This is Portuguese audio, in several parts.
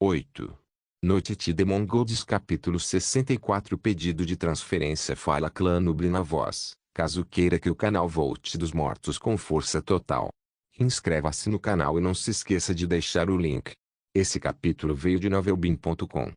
8. Noite de Mongols capítulo 64 Pedido de transferência fala clã Nuble na voz, caso queira que o canal volte dos mortos com força total. Inscreva-se no canal e não se esqueça de deixar o link. Esse capítulo veio de novelbean.com.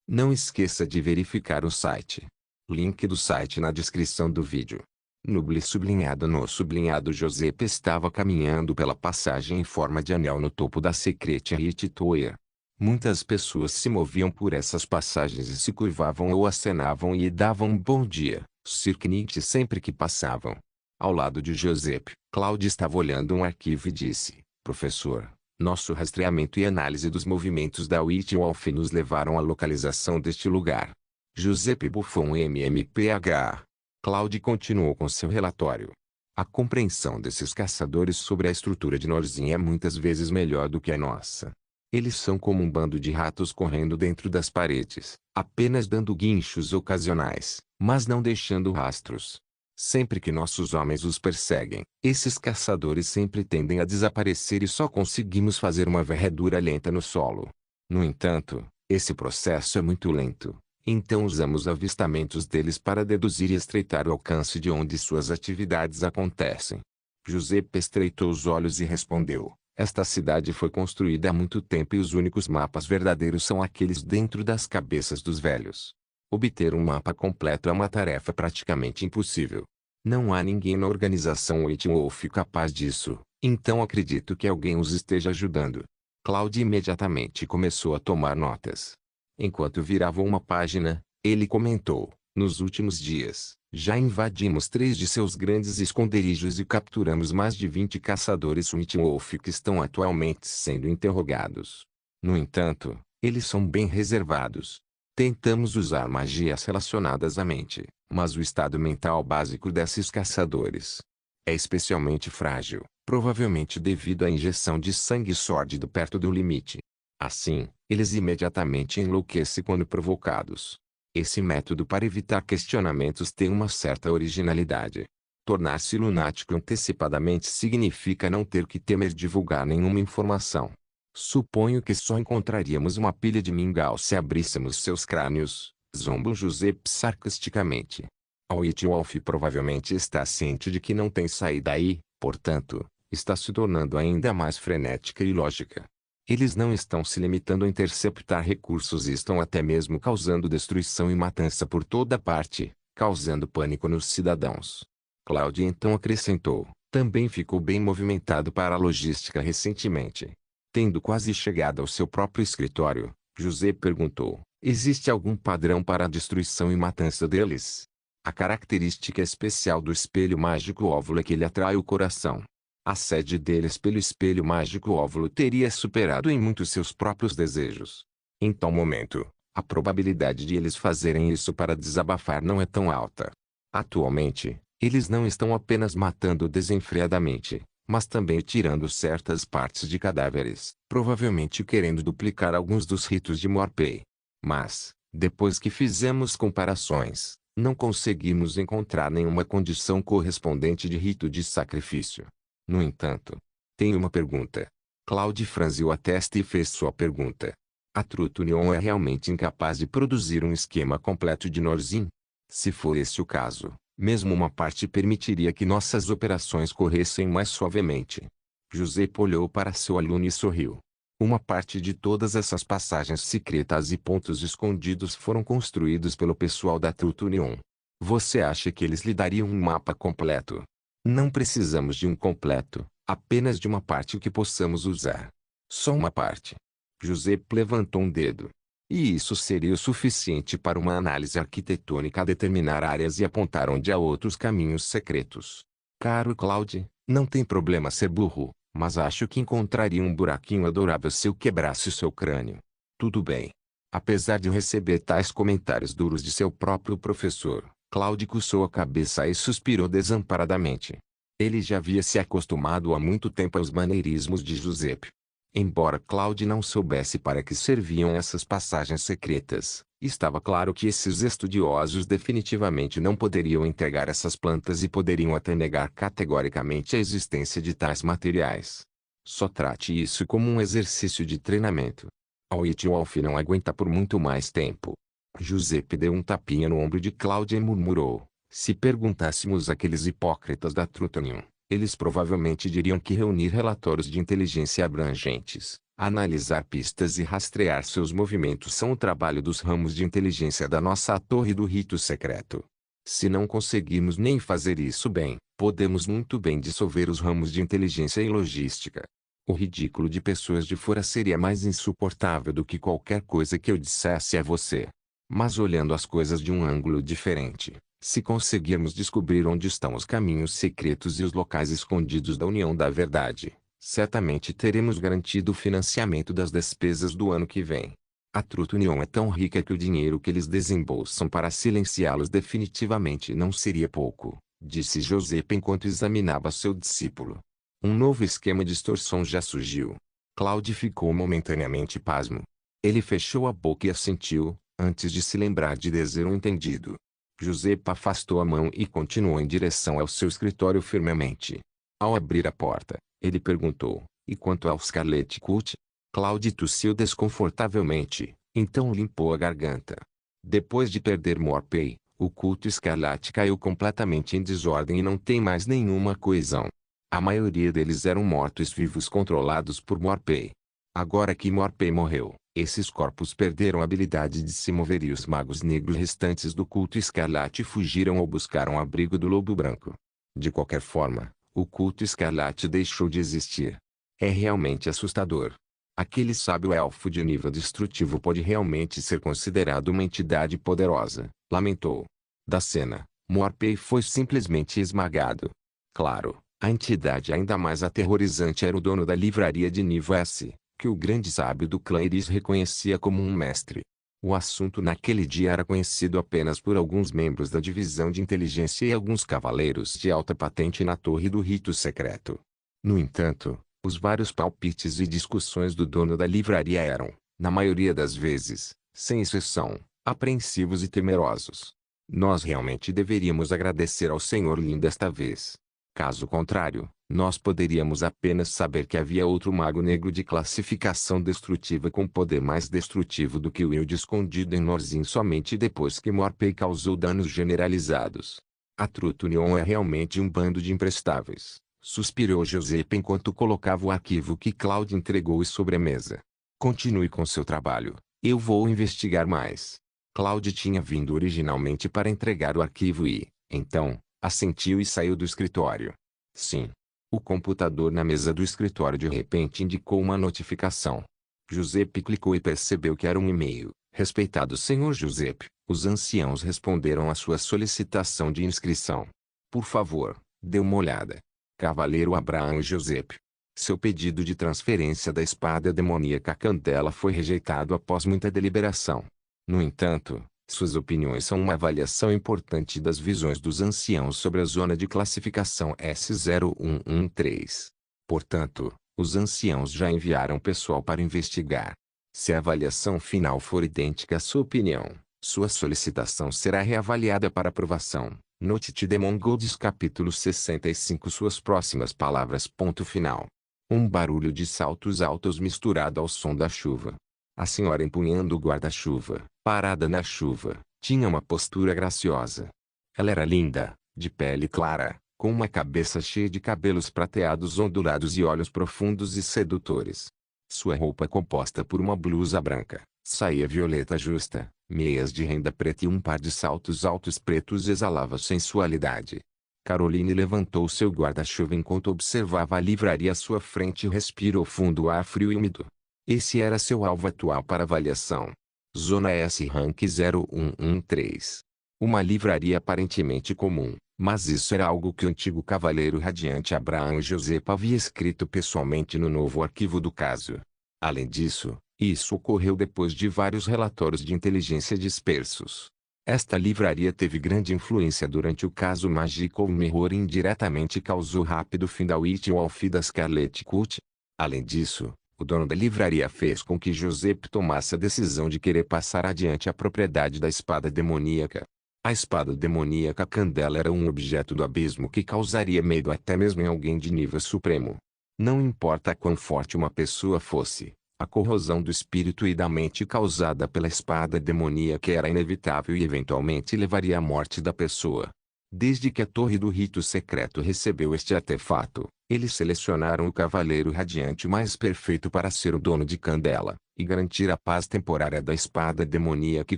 Não esqueça de verificar o site. Link do site na descrição do vídeo. Nuble sublinhado no sublinhado Josepe estava caminhando pela passagem em forma de anel no topo da Secretariat Tower. Muitas pessoas se moviam por essas passagens e se curvavam ou acenavam e davam um bom dia, Cirknit sempre que passavam. Ao lado de Josepe, Claude estava olhando um arquivo e disse: Professor, nosso rastreamento e análise dos movimentos da Witwolf nos levaram à localização deste lugar. Josepe bufou um MMPH. Claude continuou com seu relatório. A compreensão desses caçadores sobre a estrutura de Norzin é muitas vezes melhor do que a nossa. Eles são como um bando de ratos correndo dentro das paredes, apenas dando guinchos ocasionais, mas não deixando rastros. Sempre que nossos homens os perseguem, esses caçadores sempre tendem a desaparecer e só conseguimos fazer uma varredura lenta no solo. No entanto, esse processo é muito lento, então usamos avistamentos deles para deduzir e estreitar o alcance de onde suas atividades acontecem. Giuseppe estreitou os olhos e respondeu: Esta cidade foi construída há muito tempo e os únicos mapas verdadeiros são aqueles dentro das cabeças dos velhos. Obter um mapa completo é uma tarefa praticamente impossível. Não há ninguém na organização Witwolf capaz disso, então acredito que alguém os esteja ajudando. Claude imediatamente começou a tomar notas. Enquanto virava uma página, ele comentou: Nos últimos dias, já invadimos 3 de seus grandes esconderijos e capturamos mais de 20 caçadores Witwolf que estão atualmente sendo interrogados. No entanto, eles são bem reservados. Tentamos usar magias relacionadas à mente, mas o estado mental básico desses caçadores é especialmente frágil, provavelmente devido à injeção de sangue sórdido perto do limite. Assim, eles imediatamente enlouquecem quando provocados. Esse método para evitar questionamentos tem uma certa originalidade. Tornar-se lunático antecipadamente significa não ter que temer divulgar nenhuma informação. Suponho que só encontraríamos uma pilha de mingau se abríssemos seus crânios, zombou Giuseppe sarcasticamente. A Witwolf provavelmente está ciente de que não tem saída aí, portanto, está se tornando ainda mais frenética e lógica. Eles não estão se limitando a interceptar recursos e estão até mesmo causando destruição e matança por toda parte, causando pânico nos cidadãos. Claude então acrescentou: Também ficou bem movimentado para a logística recentemente. Tendo quase chegado ao seu próprio escritório, José perguntou: Existe algum padrão para a destruição e matança deles? A característica especial do espelho mágico óvulo é que ele atrai o coração. A sede deles pelo espelho mágico óvulo teria superado em muito seus próprios desejos. Em tal momento, a probabilidade de eles fazerem isso para desabafar não é tão alta. Atualmente, eles não estão apenas matando desenfreadamente, mas também tirando certas partes de cadáveres, provavelmente querendo duplicar alguns dos ritos de Morpei. Mas, depois que fizemos comparações, não conseguimos encontrar nenhuma condição correspondente de rito de sacrifício. No entanto, tenho uma pergunta. Claude franziu a testa e fez sua pergunta. A Trutunion é realmente incapaz de produzir um esquema completo de Norzin? Se for esse o caso, mesmo uma parte permitiria que nossas operações corressem mais suavemente. José olhou para seu aluno e sorriu. Uma parte de todas essas passagens secretas e pontos escondidos foram construídos pelo pessoal da Trutunion. Você acha que eles lhe dariam um mapa completo? Não precisamos de um completo, apenas de uma parte que possamos usar. Só uma parte. José levantou um dedo. E isso seria o suficiente para uma análise arquitetônica a determinar áreas e apontar onde há outros caminhos secretos. Caro Claude, não tem problema ser burro, mas acho que encontraria um buraquinho adorável se eu quebrasse seu crânio. Tudo bem. Apesar de receber tais comentários duros de seu próprio professor, Claude coçou a cabeça e suspirou desamparadamente. Ele já havia se acostumado há muito tempo aos maneirismos de Giuseppe. Embora Claude não soubesse para que serviam essas passagens secretas, estava claro que esses estudiosos definitivamente não poderiam entregar essas plantas e poderiam até negar categoricamente a existência de tais materiais. Só trate isso como um exercício de treinamento. A It Wolf não aguenta por muito mais tempo. Giuseppe deu um tapinha no ombro de Cláudia e murmurou: se perguntássemos àqueles hipócritas da Trutonium, eles provavelmente diriam que reunir relatórios de inteligência abrangentes, analisar pistas e rastrear seus movimentos são o trabalho dos ramos de inteligência da nossa Torre do Rito Secreto. Se não conseguirmos nem fazer isso bem, podemos muito bem dissolver os ramos de inteligência e logística. O ridículo de pessoas de fora seria mais insuportável do que qualquer coisa que eu dissesse a você. Mas olhando as coisas de um ângulo diferente, se conseguirmos descobrir onde estão os caminhos secretos e os locais escondidos da União da Verdade, certamente teremos garantido o financiamento das despesas do ano que vem. A Trutonium é tão rica que o dinheiro que eles desembolsam para silenciá-los definitivamente não seria pouco, disse Giuseppe enquanto examinava seu discípulo. Um novo esquema de extorsão já surgiu. Claude ficou momentaneamente pasmo. Ele fechou a boca e assentiu, antes de se lembrar de dizer um entendido. Giuseppe afastou a mão e continuou em direção ao seu escritório firmemente. Ao abrir a porta, ele perguntou: e quanto ao Scarlet Cut? Claude tossiu desconfortavelmente, então limpou a garganta. Depois de perder Morpei, o culto escarlate caiu completamente em desordem e não tem mais nenhuma coesão. A maioria deles eram mortos-vivos controlados por Morpei. Agora que Morpei morreu, esses corpos perderam a habilidade de se mover e os magos negros restantes do culto escarlate fugiram ou buscaram abrigo do lobo branco. De qualquer forma, o culto escarlate deixou de existir. É realmente assustador. Aquele sábio elfo de nível destrutivo pode realmente ser considerado uma entidade poderosa, lamentou. Da cena, Morpei foi simplesmente esmagado. Claro, a entidade ainda mais aterrorizante era o dono da livraria de nível S, que o grande sábio do clã Iris reconhecia como um mestre. O assunto naquele dia era conhecido apenas por alguns membros da divisão de inteligência e alguns cavaleiros de alta patente na Torre do Rito Secreto. No entanto, os vários palpites e discussões do dono da livraria eram, na maioria das vezes, sem exceção, apreensivos e temerosos. Nós realmente deveríamos agradecer ao Senhor Lin desta vez. Caso contrário, nós poderíamos apenas saber que havia outro mago negro de classificação destrutiva com poder mais destrutivo do que o Wild escondido em Norzin somente depois que Morpei causou danos generalizados. A Trutonium é realmente um bando de imprestáveis, suspirou Giuseppe enquanto colocava o arquivo que Claude entregou sobre a mesa. Continue com seu trabalho, eu vou investigar mais. Claude tinha vindo originalmente para entregar o arquivo e, então, assentiu e saiu do escritório. Sim. O computador na mesa do escritório de repente indicou uma notificação. Giuseppe clicou e percebeu que era um e-mail. Respeitado Senhor Giuseppe, os anciãos responderam à sua solicitação de inscrição. Por favor, dê uma olhada. Cavaleiro Abraham Giuseppe. Seu pedido de transferência da espada demoníaca Candela foi rejeitado após muita deliberação. No entanto, suas opiniões são uma avaliação importante das visões dos anciãos sobre a zona de classificação S0113. Portanto, os anciãos já enviaram pessoal para investigar. Se a avaliação final for idêntica à sua opinião, sua solicitação será reavaliada para aprovação. Note de Mongols capítulo 65. Suas próximas palavras. Ponto final. Um barulho de saltos altos misturado ao som da chuva. A senhora empunhando o guarda-chuva, parada na chuva, tinha uma postura graciosa. Ela era linda, de pele clara, com uma cabeça cheia de cabelos prateados ondulados e olhos profundos e sedutores. Sua roupa composta por uma blusa branca, saia violeta justa, meias de renda preta e um par de saltos altos pretos exalava sensualidade. Caroline levantou seu guarda-chuva enquanto observava a livraria à sua frente e respirou fundo o ar frio e úmido. Esse era seu alvo atual para avaliação. Zona S Rank 0113. Uma livraria aparentemente comum, mas isso era algo que o antigo cavaleiro radiante Abraham Giuseppe havia escrito pessoalmente no novo arquivo do caso. Além disso, isso ocorreu depois de vários relatórios de inteligência dispersos. Esta livraria teve grande influência durante o caso Magical Mirror e indiretamente causou rápido fim da White Wolf e da Scarlet Cut. Além disso, o dono da livraria fez com que Giuseppe tomasse a decisão de querer passar adiante a propriedade da espada demoníaca. A espada demoníaca Candela era um objeto do abismo que causaria medo até mesmo em alguém de nível supremo. Não importa quão forte uma pessoa fosse, A corrosão do espírito e da mente causada pela espada demoníaca era inevitável e eventualmente levaria à morte da pessoa. Desde que a Torre do Rito Secreto recebeu este artefato, eles selecionaram o cavaleiro radiante mais perfeito para ser o dono de Candela, e garantir a paz temporária da espada demoníaca e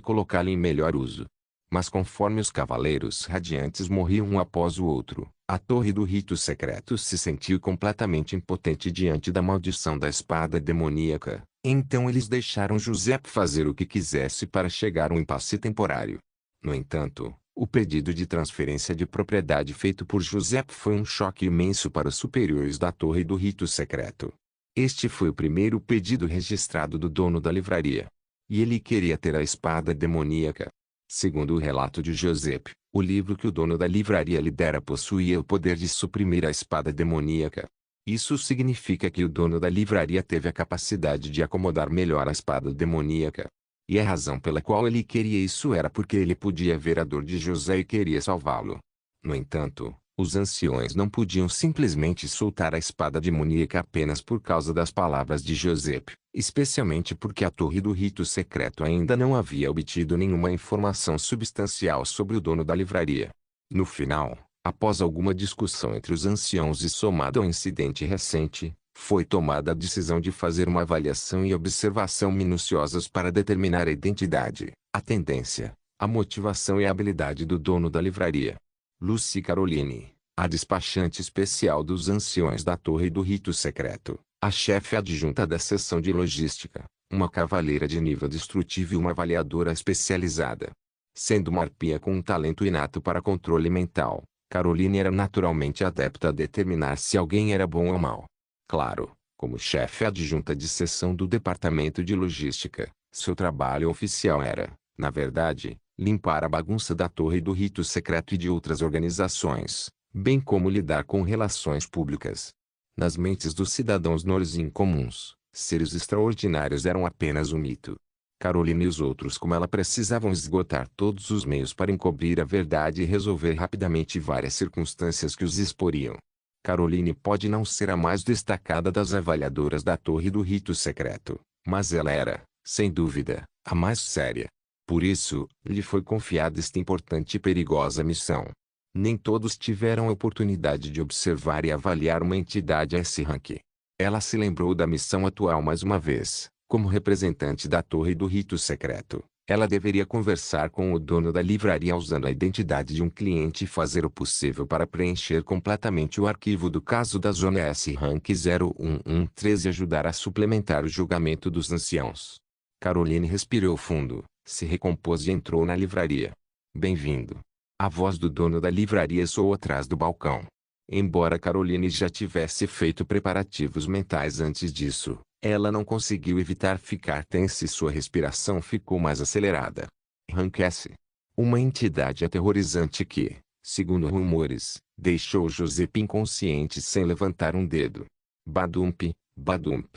colocá-la em melhor uso. Mas conforme os cavaleiros radiantes morriam um após o outro, a Torre do Rito Secreto se sentiu completamente impotente diante da maldição da espada demoníaca. Então eles deixaram Giuseppe fazer o que quisesse para chegar a um impasse temporário. No entanto, o pedido de transferência de propriedade feito por Giuseppe foi um choque imenso para os superiores da Torre do Rito Secreto. Este foi o primeiro pedido registrado do dono da livraria. E ele queria ter a espada demoníaca. Segundo o relato de Giuseppe, o livro que o dono da livraria lhe dera possuía o poder de suprimir a espada demoníaca. Isso significa que o dono da livraria teve a capacidade de acomodar melhor a espada demoníaca. E a razão pela qual ele queria isso era porque ele podia ver a dor de José e queria salvá-lo. No entanto, os anciões não podiam simplesmente soltar a espada demoníaca apenas por causa das palavras de Giuseppe, especialmente porque a Torre do Rito Secreto ainda não havia obtido nenhuma informação substancial sobre o dono da livraria. No final, após alguma discussão entre os anciãos e somado ao incidente recente, foi tomada a decisão de fazer uma avaliação e observação minuciosas para determinar a identidade, a tendência, a motivação e a habilidade do dono da livraria. Lucy Caroline, a despachante especial dos anciões da Torre do Rito Secreto, a chefe adjunta da seção de logística, uma cavaleira de nível destrutivo e uma avaliadora especializada. Sendo uma arpia com um talento inato para controle mental, Caroline era naturalmente adepta a determinar se alguém era bom ou mau. Claro, como chefe adjunta de seção do Departamento de Logística, seu trabalho oficial era, na verdade, limpar a bagunça da Torre do Rito Secreto e de outras organizações, bem como lidar com relações públicas. Nas mentes dos cidadãos Norzin comuns, seres extraordinários eram apenas um mito. Caroline e os outros como ela precisavam esgotar todos os meios para encobrir a verdade e resolver rapidamente várias circunstâncias que os exporiam. Caroline pode não ser a mais destacada das avaliadoras da Torre do Rito Secreto, mas ela era, sem dúvida, a mais séria. Por isso, lhe foi confiada esta importante e perigosa missão. Nem todos tiveram a oportunidade de observar e avaliar uma entidade a esse rank. Ela se lembrou da missão atual mais uma vez, como representante da Torre do Rito Secreto. Ela deveria conversar com o dono da livraria usando a identidade de um cliente e fazer o possível para preencher completamente o arquivo do caso da Zona S Rank 01113 e ajudar a suplementar o julgamento dos anciãos. Caroline respirou fundo, se recompôs e entrou na livraria. Bem-vindo. A voz do dono da livraria soou atrás do balcão. Embora Caroline já tivesse feito preparativos mentais antes disso, ela não conseguiu evitar ficar tensa e sua respiração ficou mais acelerada. Rank S. Uma entidade aterrorizante que, segundo rumores, deixou Giuseppe inconsciente sem levantar um dedo. Badump, badump.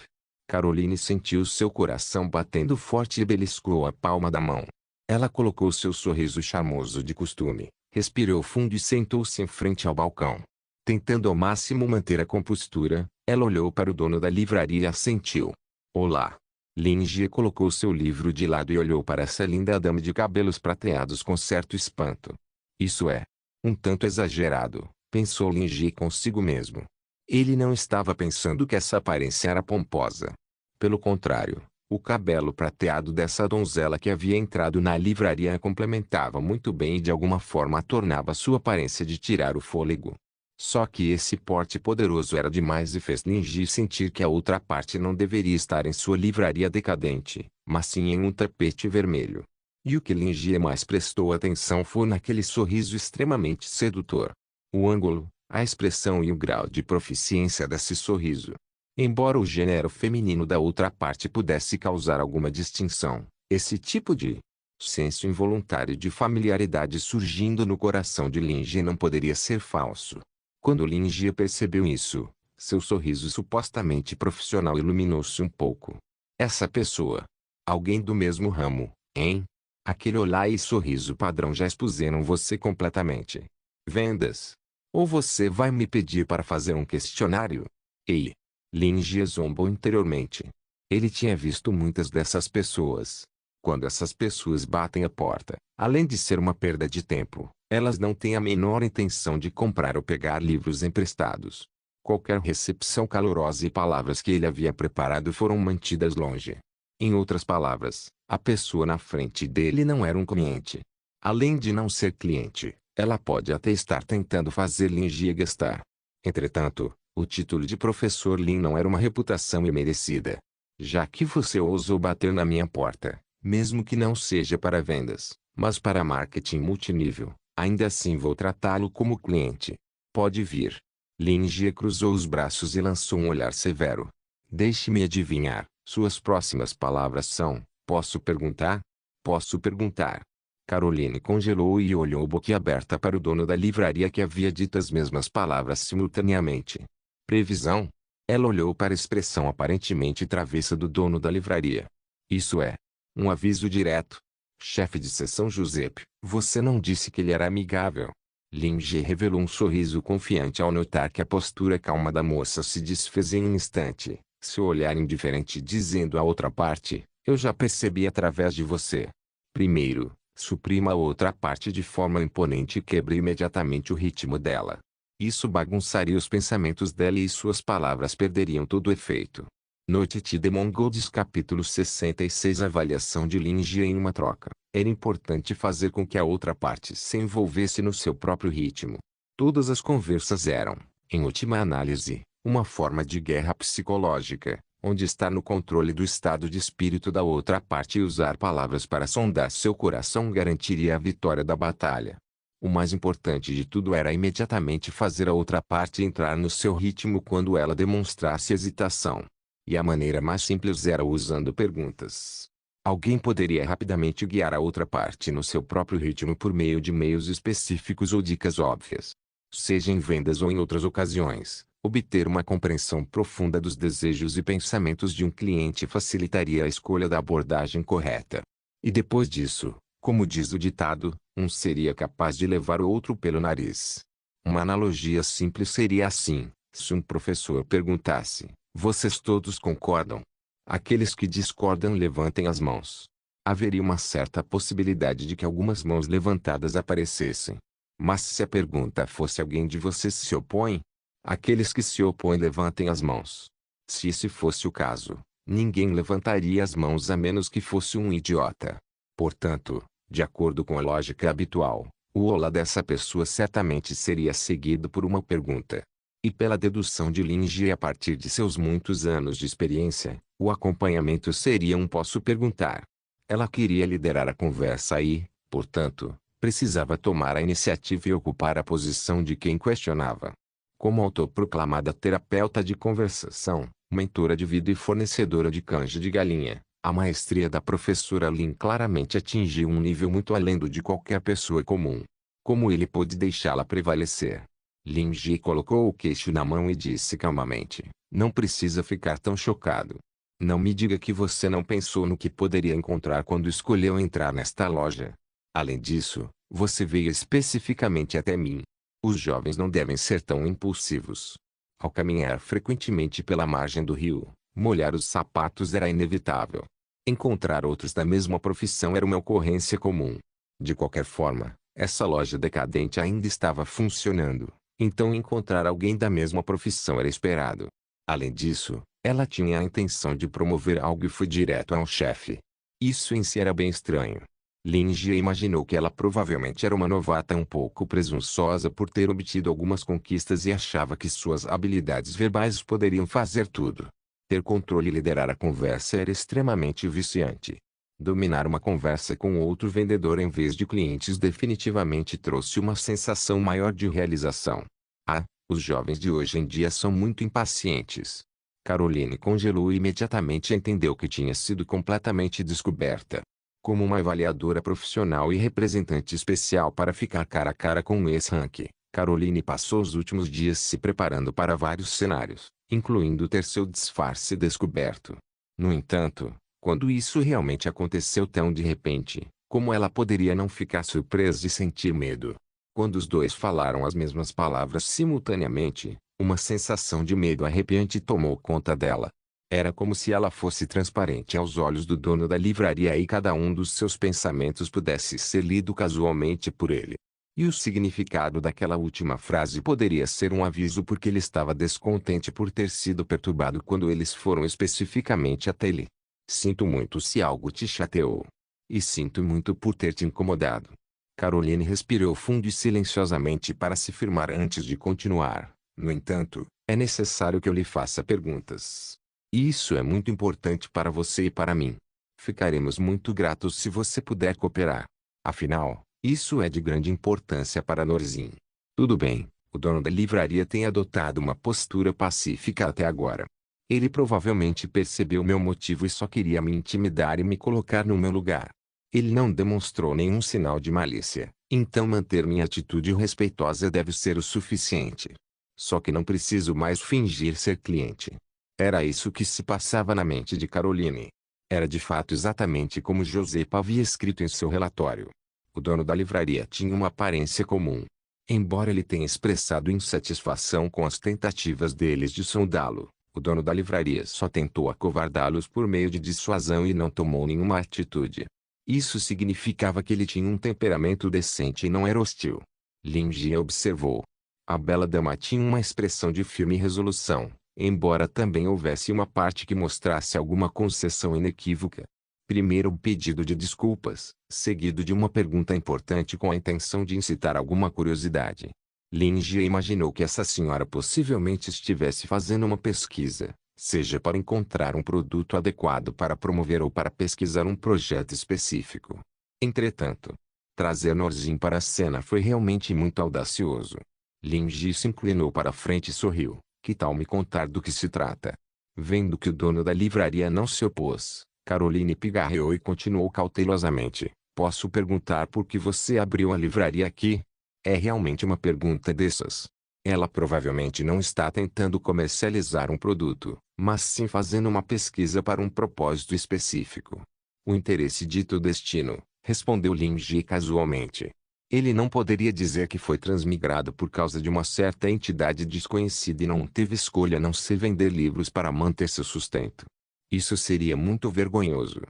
Caroline sentiu seu coração batendo forte e beliscou a palma da mão. Ela colocou seu sorriso charmoso de costume, respirou fundo e sentou-se em frente ao balcão. Tentando ao máximo manter a compostura, ela olhou para o dono da livraria e assentiu. Olá. Lingia colocou seu livro de lado e olhou para essa linda dama de cabelos prateados com certo espanto. Isso é um tanto exagerado, pensou Lingia consigo mesmo. Ele não estava pensando que essa aparência era pomposa. Pelo contrário, o cabelo prateado dessa donzela que havia entrado na livraria a complementava muito bem e de alguma forma tornava sua aparência de tirar o fôlego. Só que esse porte poderoso era demais e fez Lingia sentir que a outra parte não deveria estar em sua livraria decadente, mas sim em um tapete vermelho. E o que Lingia mais prestou atenção foi naquele sorriso extremamente sedutor. O ângulo, a expressão e o grau de proficiência desse sorriso. Embora o gênero feminino da outra parte pudesse causar alguma distinção, esse tipo de senso involuntário de familiaridade surgindo no coração de Lingia não poderia ser falso. Quando Lingia percebeu isso, seu sorriso supostamente profissional iluminou-se um pouco. Essa pessoa. Alguém do mesmo ramo, hein? Aquele olhar e sorriso padrão já expuseram você completamente. Vendas. Ou você vai me pedir para fazer um questionário? Ei. Lingia zombou interiormente. Ele tinha visto muitas dessas pessoas. Quando essas pessoas batem a porta, além de ser uma perda de tempo, elas não têm a menor intenção de comprar ou pegar livros emprestados. Qualquer recepção calorosa e palavras que ele havia preparado foram mantidas longe. Em outras palavras, a pessoa na frente dele não era um cliente. Além de não ser cliente, ela pode até estar tentando fazer Lin Jie gastar. Entretanto, o título de professor Lin não era uma reputação imerecida. Já que você ousou bater na minha porta, mesmo que não seja para vendas, mas para marketing multinível, ainda assim vou tratá-lo como cliente. Pode vir. Lin Jie cruzou os braços e lançou um olhar severo. Deixe-me adivinhar, suas próximas palavras são: posso perguntar? Posso perguntar. Caroline congelou e olhou boquiaberta para o dono da livraria que havia dito as mesmas palavras simultaneamente. Previsão? Ela olhou para a expressão aparentemente travessa do dono da livraria. Isso é um aviso direto. Chefe de seção Giuseppe, você não disse que ele era amigável. Lin Jie revelou um sorriso confiante ao notar que a postura calma da moça se desfez em um instante, seu olhar indiferente dizendo à outra parte: eu já percebi através de você. Primeiro, suprima a outra parte de forma imponente e quebre imediatamente o ritmo dela. Isso bagunçaria os pensamentos dela e suas palavras perderiam todo o efeito. Noite de Mongols capítulo 66 Avaliação de Lin Jie em uma troca. Era importante fazer com que a outra parte se envolvesse no seu próprio ritmo. Todas as conversas eram, em última análise, uma forma de guerra psicológica, onde estar no controle do estado de espírito da outra parte e usar palavras para sondar seu coração garantiria a vitória da batalha. O mais importante de tudo era imediatamente fazer a outra parte entrar no seu ritmo quando ela demonstrasse hesitação. E a maneira mais simples era usando perguntas. Alguém poderia rapidamente guiar a outra parte no seu próprio ritmo por meio de meios específicos ou dicas óbvias. Seja em vendas ou em outras ocasiões, obter uma compreensão profunda dos desejos e pensamentos de um cliente facilitaria a escolha da abordagem correta. E depois disso, como diz o ditado, um seria capaz de levar o outro pelo nariz. Uma analogia simples seria assim: se um professor perguntasse: vocês todos concordam? Aqueles que discordam levantem as mãos. Haveria uma certa possibilidade de que algumas mãos levantadas aparecessem. Mas se a pergunta fosse: alguém de vocês se opõe? Aqueles que se opõem levantem as mãos. Se esse fosse o caso, ninguém levantaria as mãos a menos que fosse um idiota. Portanto, de acordo com a lógica habitual, o olá dessa pessoa certamente seria seguido por uma pergunta. E pela dedução de Lin Jie a partir de seus muitos anos de experiência, o acompanhamento seria um posso perguntar. Ela queria liderar a conversa e, portanto, precisava tomar a iniciativa e ocupar a posição de quem questionava. Como autoproclamada terapeuta de conversação, mentora de vida e fornecedora de canja de galinha, a maestria da professora Lin claramente atingiu um nível muito além do de qualquer pessoa comum. Como ele pôde deixá-la prevalecer? Lin Jie colocou o queixo na mão e disse calmamente: não precisa ficar tão chocado. Não me diga que você não pensou no que poderia encontrar quando escolheu entrar nesta loja. Além disso, você veio especificamente até mim. Os jovens não devem ser tão impulsivos. Ao caminhar frequentemente pela margem do rio, molhar os sapatos era inevitável. Encontrar outros da mesma profissão era uma ocorrência comum. De qualquer forma, essa loja decadente ainda estava funcionando. Então encontrar alguém da mesma profissão era esperado. Além disso, ela tinha a intenção de promover algo e foi direto ao chefe. Isso em si era bem estranho. Lin Jie imaginou que ela provavelmente era uma novata um pouco presunçosa por ter obtido algumas conquistas e achava que suas habilidades verbais poderiam fazer tudo. Ter controle e liderar a conversa era extremamente viciante. Dominar uma conversa com outro vendedor em vez de clientes definitivamente trouxe uma sensação maior de realização. Ah, os jovens de hoje em dia são muito impacientes. Caroline congelou e imediatamente entendeu que tinha sido completamente descoberta. Como uma avaliadora profissional e representante especial para ficar cara a cara com o ex-rank, Caroline passou os últimos dias se preparando para vários cenários, incluindo ter seu disfarce descoberto. No entanto, quando isso realmente aconteceu tão de repente, como ela poderia não ficar surpresa e sentir medo? Quando os dois falaram as mesmas palavras simultaneamente, uma sensação de medo arrepiante tomou conta dela. Era como se ela fosse transparente aos olhos do dono da livraria e cada um dos seus pensamentos pudesse ser lido casualmente por ele. E o significado daquela última frase poderia ser um aviso porque ele estava descontente por ter sido perturbado quando eles foram especificamente até ele. Sinto muito se algo te chateou. E sinto muito por ter te incomodado. Caroline respirou fundo e silenciosamente para se firmar antes de continuar. No entanto, é necessário que eu lhe faça perguntas. E isso é muito importante para você e para mim. Ficaremos muito gratos se você puder cooperar. Afinal, isso é de grande importância para Norzin. Tudo bem, o dono da livraria tem adotado uma postura pacífica até agora. Ele provavelmente percebeu meu motivo e só queria me intimidar e me colocar no meu lugar. Ele não demonstrou nenhum sinal de malícia, então manter minha atitude respeitosa deve ser o suficiente. Só que não preciso mais fingir ser cliente. Era isso que se passava na mente de Caroline. Era de fato exatamente como Josepa havia escrito em seu relatório. O dono da livraria tinha uma aparência comum. Embora ele tenha expressado insatisfação com as tentativas deles de sondá-lo, o dono da livraria só tentou acovardá-los por meio de dissuasão e não tomou nenhuma atitude. Isso significava que ele tinha um temperamento decente e não era hostil. Lin Jie observou. A bela dama tinha uma expressão de firme resolução, embora também houvesse uma parte que mostrasse alguma concessão inequívoca. Primeiro um pedido de desculpas, seguido de uma pergunta importante com a intenção de incitar alguma curiosidade. Lin Jie imaginou que essa senhora possivelmente estivesse fazendo uma pesquisa, seja para encontrar um produto adequado para promover ou para pesquisar um projeto específico. Entretanto, trazer Norzin para a cena foi realmente muito audacioso. Lin Jie se inclinou para a frente e sorriu. Que tal me contar do que se trata? Vendo que o dono da livraria não se opôs, Caroline pigarreou e continuou cautelosamente. Posso perguntar por que você abriu a livraria aqui? É realmente uma pergunta dessas. Ela provavelmente não está tentando comercializar um produto, mas sim fazendo uma pesquisa para um propósito específico. O interesse dito destino, respondeu Lin Jie casualmente. Ele não poderia dizer que foi transmigrado por causa de uma certa entidade desconhecida e não teve escolha a não ser vender livros para manter seu sustento. Isso seria muito vergonhoso.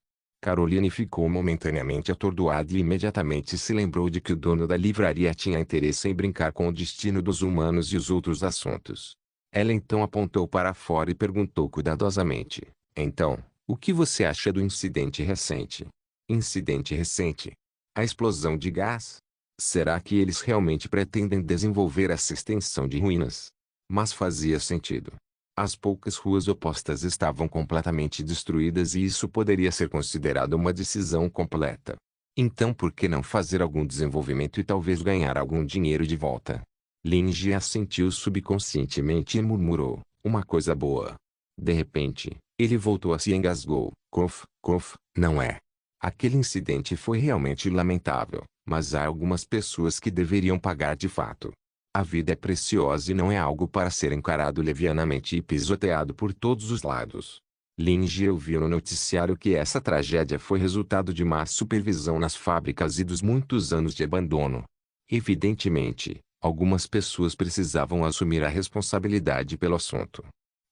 Caroline ficou momentaneamente atordoada e imediatamente se lembrou de que o dono da livraria tinha interesse em brincar com o destino dos humanos e os outros assuntos. Ela então apontou para fora e perguntou cuidadosamente. Então, o que você acha do incidente recente? Incidente recente? A explosão de gás? Será que eles realmente pretendem desenvolver essa extensão de ruínas? Mas fazia sentido. As poucas ruas opostas estavam completamente destruídas e isso poderia ser considerado uma decisão completa. Então por que não fazer algum desenvolvimento e talvez ganhar algum dinheiro de volta? Lin Jie assentiu subconscientemente e murmurou, uma coisa boa. De repente, ele voltou a se engasgou. Cof, cof, não é. Aquele incidente foi realmente lamentável, mas há algumas pessoas que deveriam pagar de fato. A vida é preciosa e não é algo para ser encarado levianamente e pisoteado por todos os lados. Lin Jie ouviu no noticiário que essa tragédia foi resultado de má supervisão nas fábricas e dos muitos anos de abandono. Evidentemente, algumas pessoas precisavam assumir a responsabilidade pelo assunto.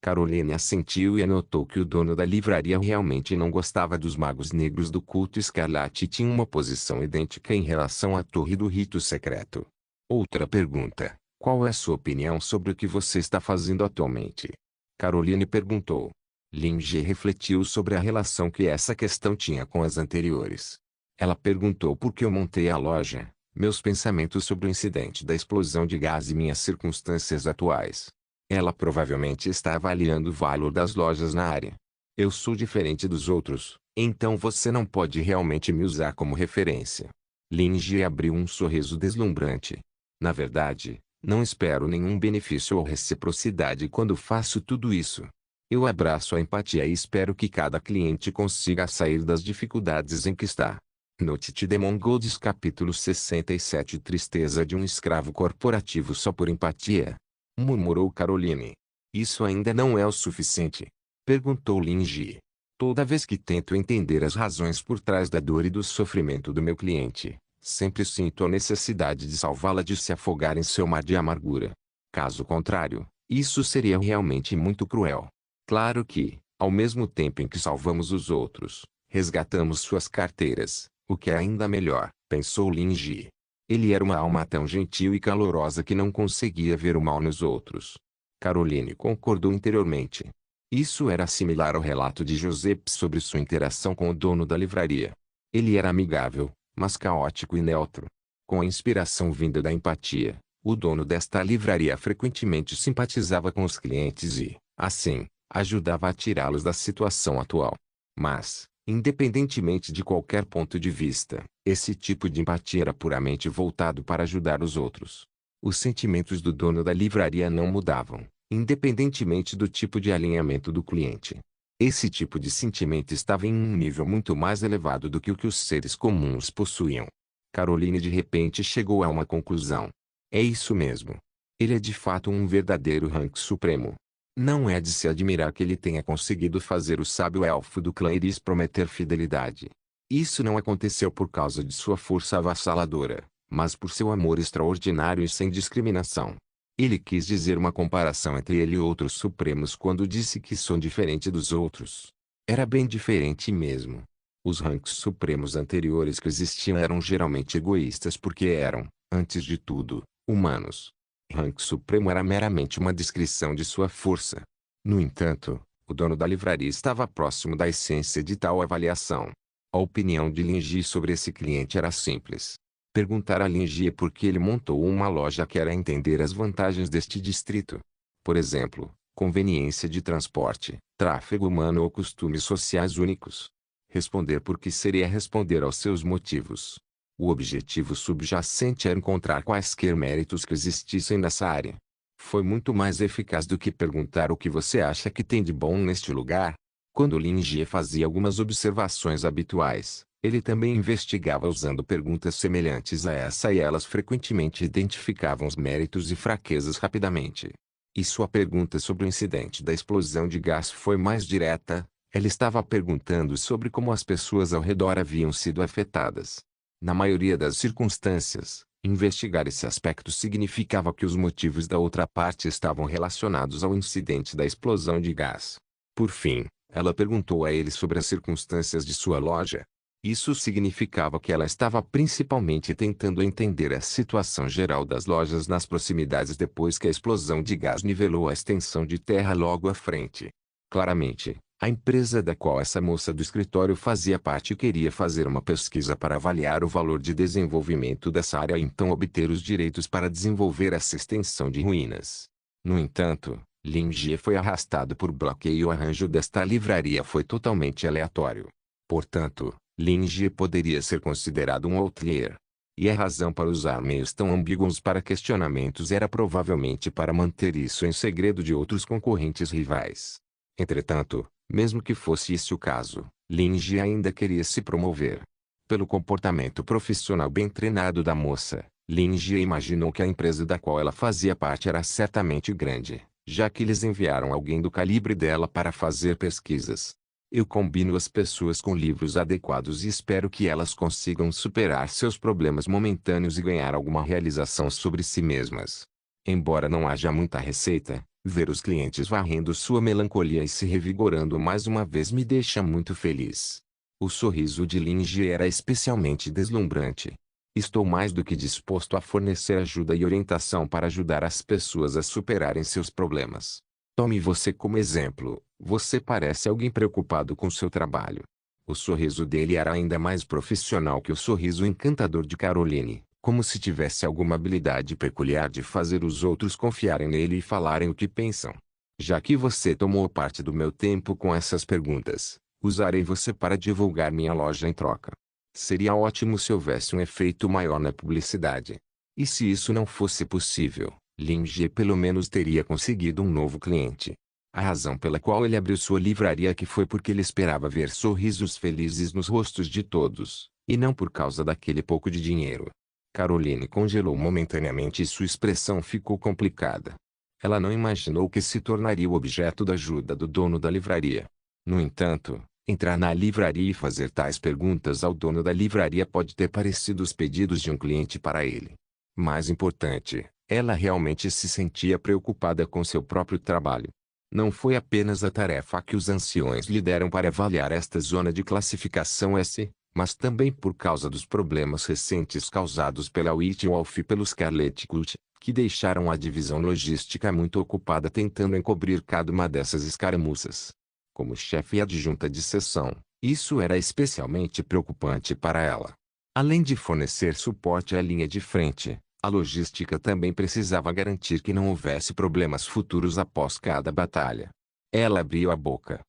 Caroline assentiu e anotou que o dono da livraria realmente não gostava dos magos negros do culto escarlate e tinha uma posição idêntica em relação à torre do rito secreto. Outra pergunta. Qual é sua opinião sobre o que você está fazendo atualmente? Caroline perguntou. Lin Jie refletiu sobre a relação que essa questão tinha com as anteriores. Ela perguntou por que eu montei a loja, meus pensamentos sobre o incidente da explosão de gás e minhas circunstâncias atuais. Ela provavelmente está avaliando o valor das lojas na área. Eu sou diferente dos outros, então você não pode realmente me usar como referência. Lin Jie abriu um sorriso deslumbrante. Na verdade, não espero nenhum benefício ou reciprocidade quando faço tudo isso. Eu abraço a empatia e espero que cada cliente consiga sair das dificuldades em que está. Note de Mongols capítulo 67 Tristeza de um escravo corporativo só por empatia. Murmurou Caroline. Isso ainda não é o suficiente? Perguntou Lin Jie. Toda vez que tento entender as razões por trás da dor e do sofrimento do meu cliente, sempre sinto a necessidade de salvá-la de se afogar em seu mar de amargura. Caso contrário, isso seria realmente muito cruel. Claro que, Ao mesmo tempo em que salvamos os outros, resgatamos suas carteiras, o que é ainda melhor, pensou Lin Ji. Ele era uma alma tão gentil e calorosa que não conseguia ver o mal nos outros. Caroline concordou interiormente. Isso era similar ao relato de Joseph sobre sua interação com o dono da livraria. Ele era amigável, mas caótico e neutro. Com a inspiração vinda da empatia, o dono desta livraria frequentemente simpatizava com os clientes e, assim, ajudava a tirá-los da situação atual. Mas, independentemente de qualquer ponto de vista, esse tipo de empatia era puramente voltado para ajudar os outros. Os sentimentos do dono da livraria não mudavam, independentemente do tipo de alinhamento do cliente. Esse tipo de sentimento estava em um nível muito mais elevado do que o que os seres comuns possuíam. Caroline de repente chegou a uma conclusão. É isso mesmo. Ele é de fato um verdadeiro rank supremo. Não é de se admirar que ele tenha conseguido fazer o sábio elfo do clã Iris prometer fidelidade. Isso não aconteceu por causa de sua força avassaladora, mas por seu amor extraordinário e sem discriminação. Ele quis dizer uma comparação entre ele e outros supremos quando disse que são diferente dos outros. Era bem diferente mesmo. Os ranks supremos anteriores que existiam eram geralmente egoístas porque eram, antes de tudo, humanos. Rank supremo era meramente uma descrição de sua força. No entanto, o dono da livraria estava próximo da essência de tal avaliação. A opinião de Lin Ji sobre esse cliente era simples. Perguntar a Lin Ji por que ele montou uma loja quer entender as vantagens deste distrito. Por exemplo, conveniência de transporte, tráfego humano ou costumes sociais únicos. Responder por que seria responder aos seus motivos. O objetivo subjacente era encontrar quaisquer méritos que existissem nessa área. Foi muito mais eficaz do que perguntar o que você acha que tem de bom neste lugar. Quando Lin Ji fazia algumas observações habituais, ele também investigava usando perguntas semelhantes a essa e elas frequentemente identificavam os méritos e fraquezas rapidamente. E sua pergunta sobre o incidente da explosão de gás foi mais direta. Ela estava perguntando sobre como as pessoas ao redor haviam sido afetadas. Na maioria das circunstâncias, investigar esse aspecto significava que os motivos da outra parte estavam relacionados ao incidente da explosão de gás. Por fim, ela perguntou a ele sobre as circunstâncias de sua loja. Isso significava que ela estava principalmente tentando entender a situação geral das lojas nas proximidades depois que a explosão de gás nivelou a extensão de terra logo à frente. Claramente, a empresa da qual essa moça do escritório fazia parte queria fazer uma pesquisa para avaliar o valor de desenvolvimento dessa área e então obter os direitos para desenvolver essa extensão de ruínas. No entanto, Lin Ji foi arrastado por bloqueio e o arranjo desta livraria foi totalmente aleatório. Portanto, Lin Ji poderia ser considerado um outlier. E a razão para usar meios tão ambíguos para questionamentos era provavelmente para manter isso em segredo de outros concorrentes rivais. Entretanto, mesmo que fosse esse o caso, Lin Ji ainda queria se promover. Pelo comportamento profissional bem treinado da moça, Lin Ji imaginou que a empresa da qual ela fazia parte era certamente grande, já que eles enviaram alguém do calibre dela para fazer pesquisas. Eu combino as pessoas com livros adequados e espero que elas consigam superar seus problemas momentâneos e ganhar alguma realização sobre si mesmas. Embora não haja muita receita, ver os clientes varrendo sua melancolia e se revigorando mais uma vez me deixa muito feliz. O sorriso de Lin Ji era especialmente deslumbrante. Estou mais do que disposto a fornecer ajuda e orientação para ajudar as pessoas a superarem seus problemas. Tome você como exemplo, você parece alguém preocupado com seu trabalho. O sorriso dele era ainda mais profissional que o sorriso encantador de Caroline, como se tivesse alguma habilidade peculiar de fazer os outros confiarem nele e falarem o que pensam. Já que você tomou parte do meu tempo com essas perguntas, usarei você para divulgar minha loja em troca. Seria ótimo se houvesse um efeito maior na publicidade. E se isso não fosse possível, Lin Ji pelo menos teria conseguido um novo cliente. A razão pela qual ele abriu sua livraria que foi porque ele esperava ver sorrisos felizes nos rostos de todos, e não por causa daquele pouco de dinheiro. Caroline congelou momentaneamente e sua expressão ficou complicada. Ela não imaginou que se tornaria o objeto da ajuda do dono da livraria. No entanto, entrar na livraria e fazer tais perguntas ao dono da livraria pode ter parecido os pedidos de um cliente para ele. Mais importante, ela realmente se sentia preocupada com seu próprio trabalho. Não foi apenas a tarefa que os anciões lhe deram para avaliar esta zona de classificação S, mas também por causa dos problemas recentes causados pela Whitwolf e pelo Scarlet Cult, que deixaram a divisão logística muito ocupada tentando encobrir cada uma dessas escaramuças. Como chefe adjunta de seção, isso era especialmente preocupante para ela. Além de fornecer suporte à linha de frente, a logística também precisava garantir que não houvesse problemas futuros após cada batalha. Ela abriu a boca.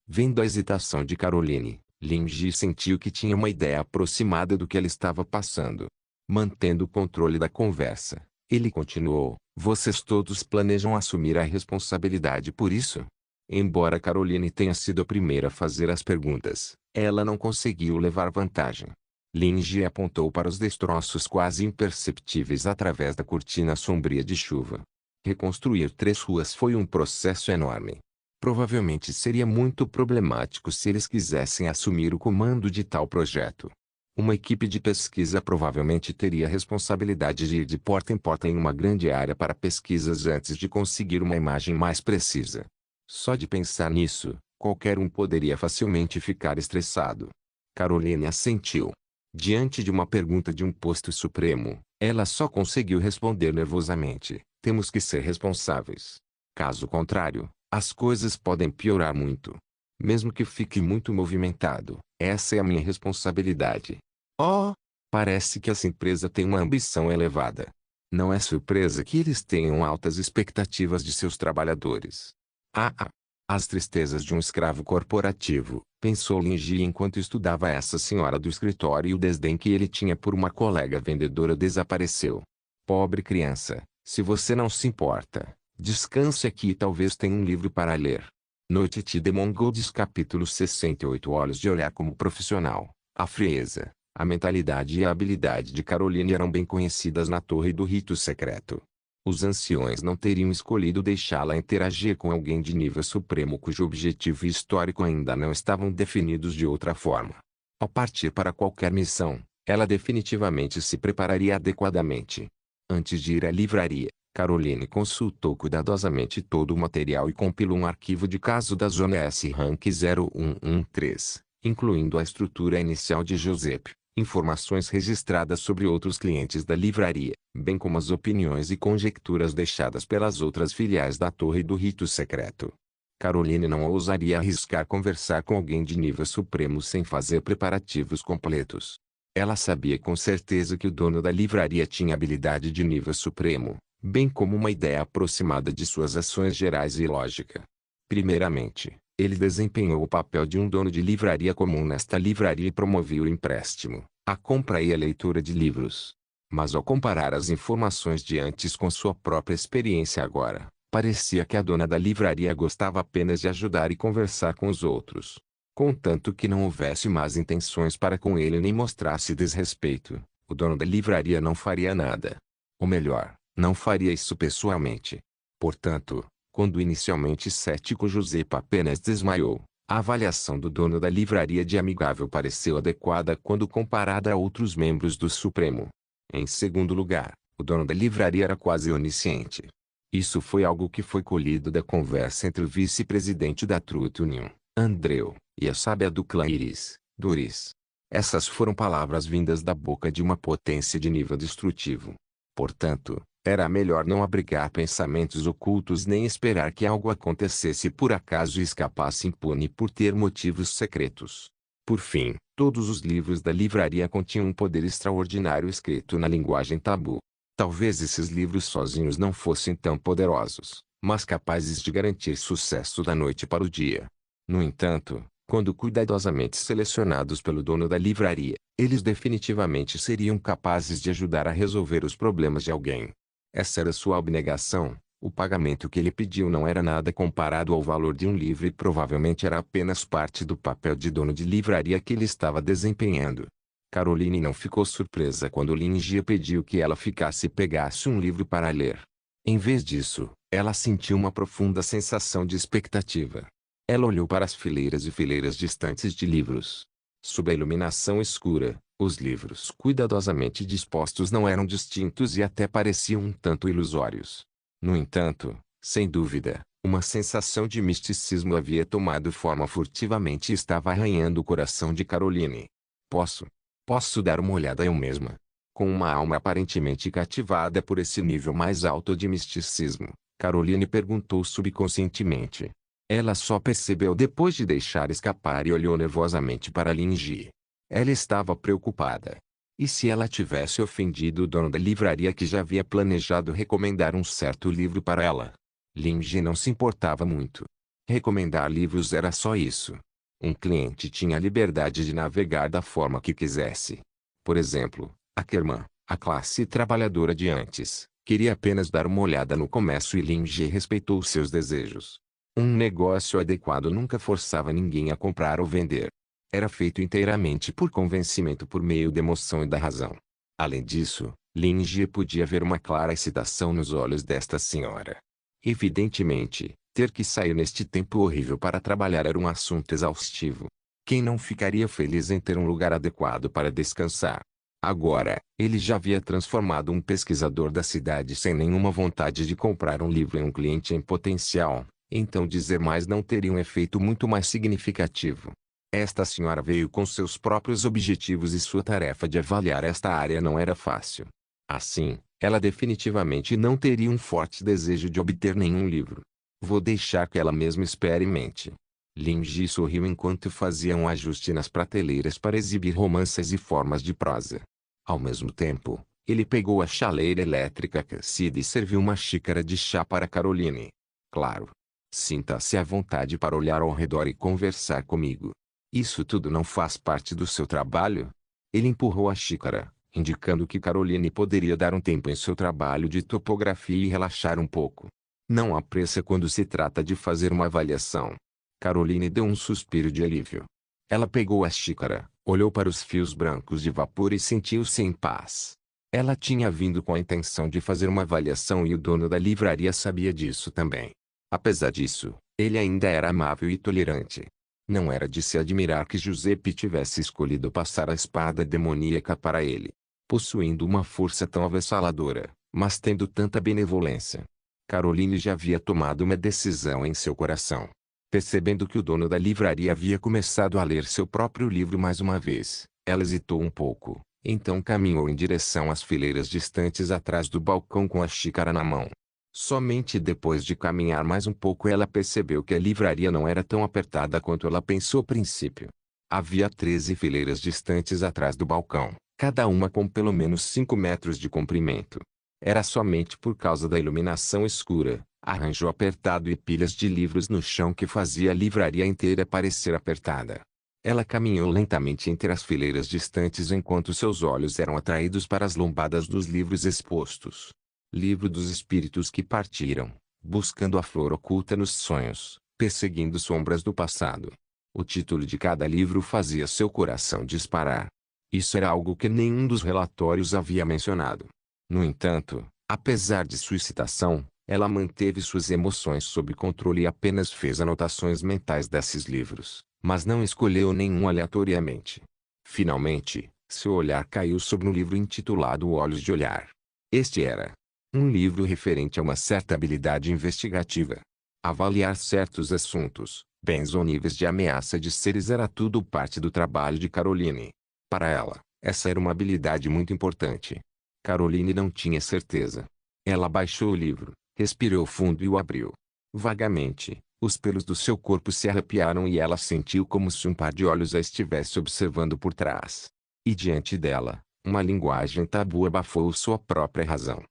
Vendo a hesitação de Caroline, Lin Ji sentiu que tinha uma ideia aproximada do que ela estava passando. Mantendo o controle da conversa, ele continuou: vocês todos planejam assumir a responsabilidade por isso? Embora Caroline tenha sido a primeira a fazer as perguntas, ela não conseguiu levar vantagem. Lin Ji apontou para os destroços quase imperceptíveis através da cortina sombria de chuva. Reconstruir 3 ruas foi um processo enorme. Provavelmente seria muito problemático se eles quisessem assumir o comando de tal projeto. Uma equipe de pesquisa provavelmente teria a responsabilidade de ir de porta em porta em uma grande área para pesquisas antes de conseguir uma imagem mais precisa. Só de pensar nisso, qualquer um poderia facilmente ficar estressado. Caroline assentiu. Diante de uma pergunta de um posto supremo, ela só conseguiu responder nervosamente: temos que ser responsáveis. Caso contrário, as coisas podem piorar muito. Mesmo que fique muito movimentado, essa é a minha responsabilidade. Oh, parece que essa empresa tem uma ambição elevada. Não é surpresa que eles tenham altas expectativas de seus trabalhadores. As tristezas de um escravo corporativo, pensou Lin Ji enquanto estudava essa senhora do escritório, e o desdém que ele tinha por uma colega vendedora desapareceu. Pobre criança, se você não se importa, descanse aqui e talvez tenha um livro para ler. Noite de Demon Golds capítulo 68. Olhos de olhar como profissional. A frieza, a mentalidade e a habilidade de Caroline eram bem conhecidas na Torre do Rito Secreto. Os anciões não teriam escolhido deixá-la interagir com alguém de nível supremo cujo objetivo histórico ainda não estavam definidos de outra forma. Ao partir para qualquer missão, ela definitivamente se prepararia adequadamente. Antes de ir à livraria, Caroline consultou cuidadosamente todo o material e compilou um arquivo de caso da Zona S Rank 0113, incluindo a estrutura inicial de Giuseppe, informações registradas sobre outros clientes da livraria, bem como as opiniões e conjecturas deixadas pelas outras filiais da Torre do Rito Secreto. Caroline não ousaria arriscar conversar com alguém de nível supremo sem fazer preparativos completos. Ela sabia com certeza que o dono da livraria tinha habilidade de nível supremo, bem como uma ideia aproximada de suas ações gerais e lógica. Primeiramente, ele desempenhou o papel de um dono de livraria comum nesta livraria e promovia o empréstimo, a compra e a leitura de livros. Mas ao comparar as informações de antes com sua própria experiência agora, parecia que a dona da livraria gostava apenas de ajudar e conversar com os outros. Contanto que não houvesse más intenções para com ele nem mostrasse desrespeito, o dono da livraria não faria nada. Ou melhor, não faria isso pessoalmente. Portanto, quando inicialmente cético Giuseppe apenas desmaiou, a avaliação do dono da livraria de amigável pareceu adequada quando comparada a outros membros do Supremo. Em segundo lugar, o dono da livraria era quase onisciente. Isso foi algo que foi colhido da conversa entre o vice-presidente da Truth Union, Andreu, e a sábia do clã Iris, Doris. Essas foram palavras vindas da boca de uma potência de nível destrutivo. Portanto, era melhor não abrigar pensamentos ocultos nem esperar que algo acontecesse por acaso e escapasse impune por ter motivos secretos. Por fim, todos os livros da livraria continham um poder extraordinário escrito na linguagem tabu. Talvez esses livros sozinhos não fossem tão poderosos, mas capazes de garantir sucesso da noite para o dia. No entanto, quando cuidadosamente selecionados pelo dono da livraria, eles definitivamente seriam capazes de ajudar a resolver os problemas de alguém. Essa era sua abnegação. O pagamento que ele pediu não era nada comparado ao valor de um livro e provavelmente era apenas parte do papel de dono de livraria que ele estava desempenhando. Caroline não ficou surpresa quando Lin Ji pediu que ela ficasse e pegasse um livro para ler. Em vez disso, ela sentiu uma profunda sensação de expectativa. Ela olhou para as fileiras e fileiras distantes de livros. Sob a iluminação escura, os livros cuidadosamente dispostos não eram distintos e até pareciam um tanto ilusórios. No entanto, sem dúvida, Uma sensação de misticismo havia tomado forma furtivamente e estava arranhando o coração de Caroline. Posso dar uma olhada eu mesma? Com uma alma aparentemente cativada por esse nível mais alto de misticismo, Caroline perguntou subconscientemente. Ela só percebeu depois de deixar escapar e olhou nervosamente para Lin Ji. Ela estava preocupada. E se ela tivesse ofendido o dono da livraria que já havia planejado recomendar um certo livro para ela? Lin Ji não se importava muito. Recomendar livros era só isso. Um cliente tinha a liberdade de navegar da forma que quisesse. Por exemplo, Ackerman, a classe trabalhadora de antes, queria apenas dar uma olhada no comércio e Lin Ji respeitou seus desejos. Um negócio adequado nunca forçava ninguém a comprar ou vender. Era feito inteiramente por convencimento por meio da emoção e da razão. Além disso, Lin Ji podia ver uma clara excitação nos olhos desta senhora. Evidentemente, ter que sair neste tempo horrível para trabalhar era um assunto exaustivo. Quem não ficaria feliz em ter um lugar adequado para descansar? Agora, ele já havia transformado um pesquisador da cidade sem nenhuma vontade de comprar um livro em um cliente em potencial, então dizer mais não teria um efeito muito mais significativo. Esta senhora veio com seus próprios objetivos e sua tarefa de avaliar esta área não era fácil. Assim, ela definitivamente não teria um forte desejo de obter nenhum livro. Vou deixar que ela mesma experimente. Lin Ji sorriu enquanto fazia um ajuste nas prateleiras para exibir romances e formas de prosa. Ao mesmo tempo, ele pegou a chaleira elétrica aquecida e serviu uma xícara de chá para Caroline. Claro. Sinta-se à vontade para olhar ao redor e conversar comigo. Isso tudo não faz parte do seu trabalho? Ele empurrou a xícara, indicando que Caroline poderia dar um tempo em seu trabalho de topografia e relaxar um pouco. Não há pressa quando se trata de fazer uma avaliação. Caroline deu um suspiro de alívio. Ela pegou a xícara, olhou para os fios brancos de vapor e sentiu-se em paz. Ela tinha vindo com a intenção de fazer uma avaliação e o dono da livraria sabia disso também. Apesar disso, ele ainda era amável e tolerante. Não era de se admirar que Giuseppe tivesse escolhido passar a espada demoníaca para ele. Possuindo uma força tão avassaladora, mas tendo tanta benevolência. Caroline já havia tomado uma decisão em seu coração. Percebendo que o dono da livraria havia começado a ler seu próprio livro mais uma vez, ela hesitou um pouco, então caminhou em direção às fileiras distantes atrás do balcão com a xícara na mão. Somente depois de caminhar mais um pouco ela percebeu que a livraria não era tão apertada quanto ela pensou a princípio. Havia 13 fileiras distantes atrás do balcão, cada uma com pelo menos 5 metros de comprimento. Era somente por causa da iluminação escura, arranjo apertado e pilhas de livros no chão que fazia a livraria inteira parecer apertada. Ela caminhou lentamente entre as fileiras distantes enquanto seus olhos eram atraídos para as lombadas dos livros expostos. Livro dos espíritos que partiram, buscando a flor oculta nos sonhos, perseguindo sombras do passado. O título de cada livro fazia seu coração disparar. Isso era algo que nenhum dos relatórios havia mencionado. No entanto, apesar de sua excitação, ela manteve suas emoções sob controle e apenas fez anotações mentais desses livros, mas não escolheu nenhum aleatoriamente. Finalmente, seu olhar caiu sobre um livro intitulado Olhos de Olhar. Este era um livro referente a uma certa habilidade investigativa. Avaliar certos assuntos, bens ou níveis de ameaça de seres era tudo parte do trabalho de Caroline. Para ela, essa era uma habilidade muito importante. Caroline não tinha certeza. Ela baixou o livro, respirou fundo e o abriu. Vagamente, os pelos do seu corpo se arrepiaram e ela sentiu como se um par de olhos a estivesse observando por trás. E diante dela, uma linguagem tabu abafou sua própria razão.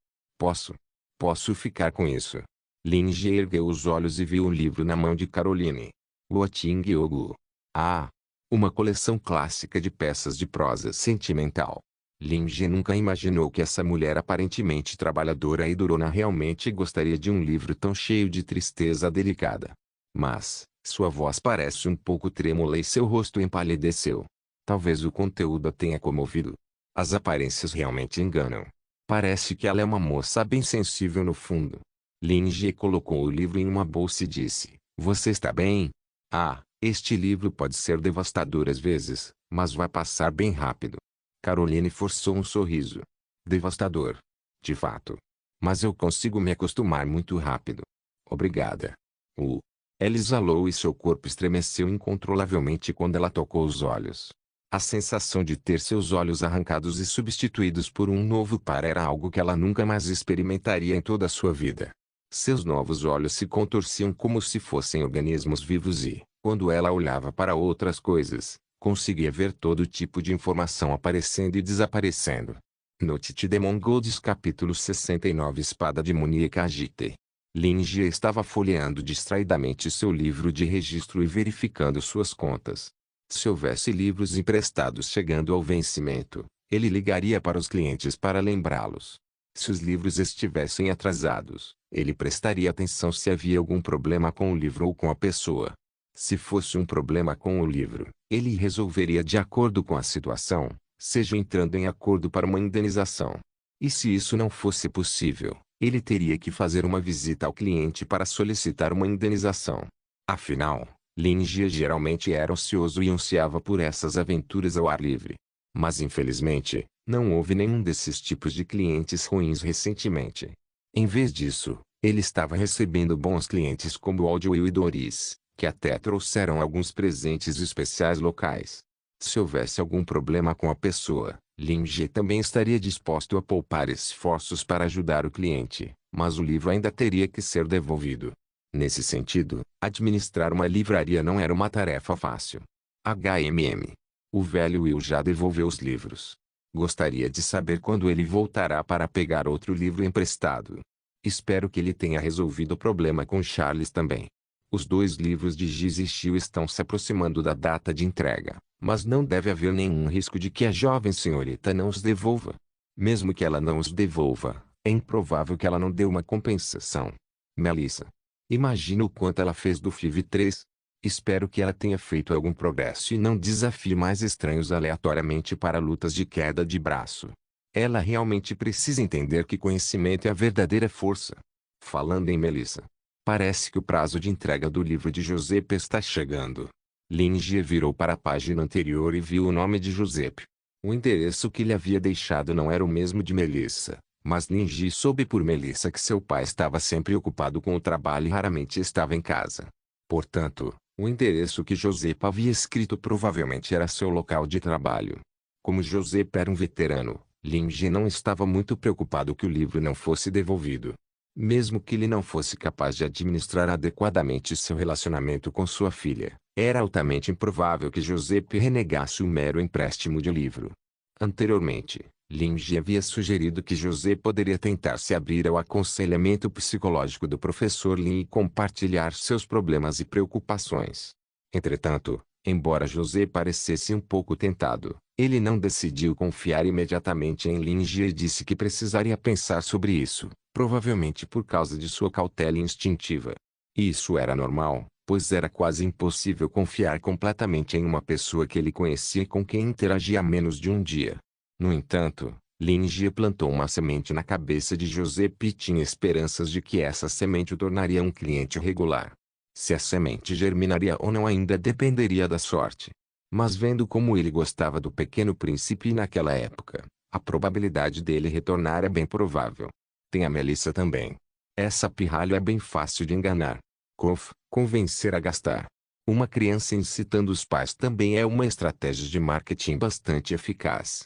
Posso ficar com isso. Lin Ji ergueu os olhos e viu o livro na mão de Caroline. Woting Yogu. Ah! Uma coleção clássica de peças de prosa sentimental. Lin Ji nunca imaginou que essa mulher aparentemente trabalhadora e durona realmente gostaria de um livro tão cheio de tristeza delicada. Mas, sua voz parece um pouco trêmula e seu rosto empalideceu. Talvez o conteúdo a tenha comovido. As aparências realmente enganam. Parece que ela é uma moça bem sensível no fundo. Lin Ji colocou o livro em uma bolsa e disse, você está bem? Ah, este livro pode ser devastador às vezes, mas vai passar bem rápido. Caroline forçou um sorriso. Devastador. De fato. Mas eu consigo me acostumar muito rápido. Obrigada. Ela exalou e seu corpo estremeceu incontrolavelmente quando ela tocou os olhos. A sensação de ter seus olhos arrancados e substituídos por um novo par era algo que ela nunca mais experimentaria em toda a sua vida. Seus novos olhos se contorciam como se fossem organismos vivos e, quando ela olhava para outras coisas, conseguia ver todo tipo de informação aparecendo e desaparecendo. Noite de Mongols capítulo 69 Espada demoníaca agite. Lin Jie estava folheando distraidamente seu livro de registro e verificando suas contas. Se houvesse livros emprestados chegando ao vencimento, ele ligaria para os clientes para lembrá-los. Se os livros estivessem atrasados, ele prestaria atenção se havia algum problema com o livro ou com a pessoa. Se fosse um problema com o livro, ele resolveria de acordo com a situação, seja entrando em acordo para uma indenização. E se isso não fosse possível, ele teria que fazer uma visita ao cliente para solicitar uma indenização. Afinal, Lin Jie geralmente era ocioso e ansiava por essas aventuras ao ar livre. Mas infelizmente, não houve nenhum desses tipos de clientes ruins recentemente. Em vez disso, ele estava recebendo bons clientes como Aldwell e Doris, que até trouxeram alguns presentes especiais locais. Se houvesse algum problema com a pessoa, Lin Jie também estaria disposto a poupar esforços para ajudar o cliente, mas o livro ainda teria que ser devolvido. Nesse sentido, administrar uma livraria não era uma tarefa fácil. O velho Will já devolveu os livros. Gostaria de saber quando ele voltará para pegar outro livro emprestado. Espero que ele tenha resolvido o problema com Charles também. Os 2 livros de Giz e Xiu estão se aproximando da data de entrega, mas não deve haver nenhum risco de que a jovem senhorita não os devolva. Mesmo que ela não os devolva, é improvável que ela não dê uma compensação. Melissa. Imagina o quanto ela fez do FIV3. Espero que ela tenha feito algum progresso e não desafie mais estranhos aleatoriamente para lutas de queda de braço. Ela realmente precisa entender que conhecimento é a verdadeira força. Falando em Melissa. Parece que o prazo de entrega do livro de Giuseppe está chegando. Lin Jie virou para a página anterior e viu o nome de Giuseppe. O endereço que ele havia deixado não era o mesmo de Melissa, mas Lin Jie soube por Melissa que seu pai estava sempre ocupado com o trabalho e raramente estava em casa. Portanto, o endereço que Giuseppe havia escrito provavelmente era seu local de trabalho. Como Giuseppe era um veterano, Lin Jie não estava muito preocupado que o livro não fosse devolvido. Mesmo que ele não fosse capaz de administrar adequadamente seu relacionamento com sua filha, era altamente improvável que Giuseppe renegasse o mero empréstimo de livro. Anteriormente, Lin Jie havia sugerido que José poderia tentar se abrir ao aconselhamento psicológico do professor Lin e compartilhar seus problemas e preocupações. Entretanto, embora José parecesse um pouco tentado, ele não decidiu confiar imediatamente em Lin Jie e disse que precisaria pensar sobre isso, provavelmente por causa de sua cautela instintiva. Isso era normal, pois era quase impossível confiar completamente em uma pessoa que ele conhecia e com quem interagia há menos de um dia. No entanto, Lin Jie plantou uma semente na cabeça de Giuseppe e tinha esperanças de que essa semente o tornaria um cliente regular. Se a semente germinaria ou não ainda dependeria da sorte. Mas vendo como ele gostava do Pequeno Príncipe naquela época, a probabilidade dele retornar é bem provável. Tem a Melissa também. Essa pirralha é bem fácil de enganar. Convencer a gastar. Uma criança incitando os pais também é uma estratégia de marketing bastante eficaz.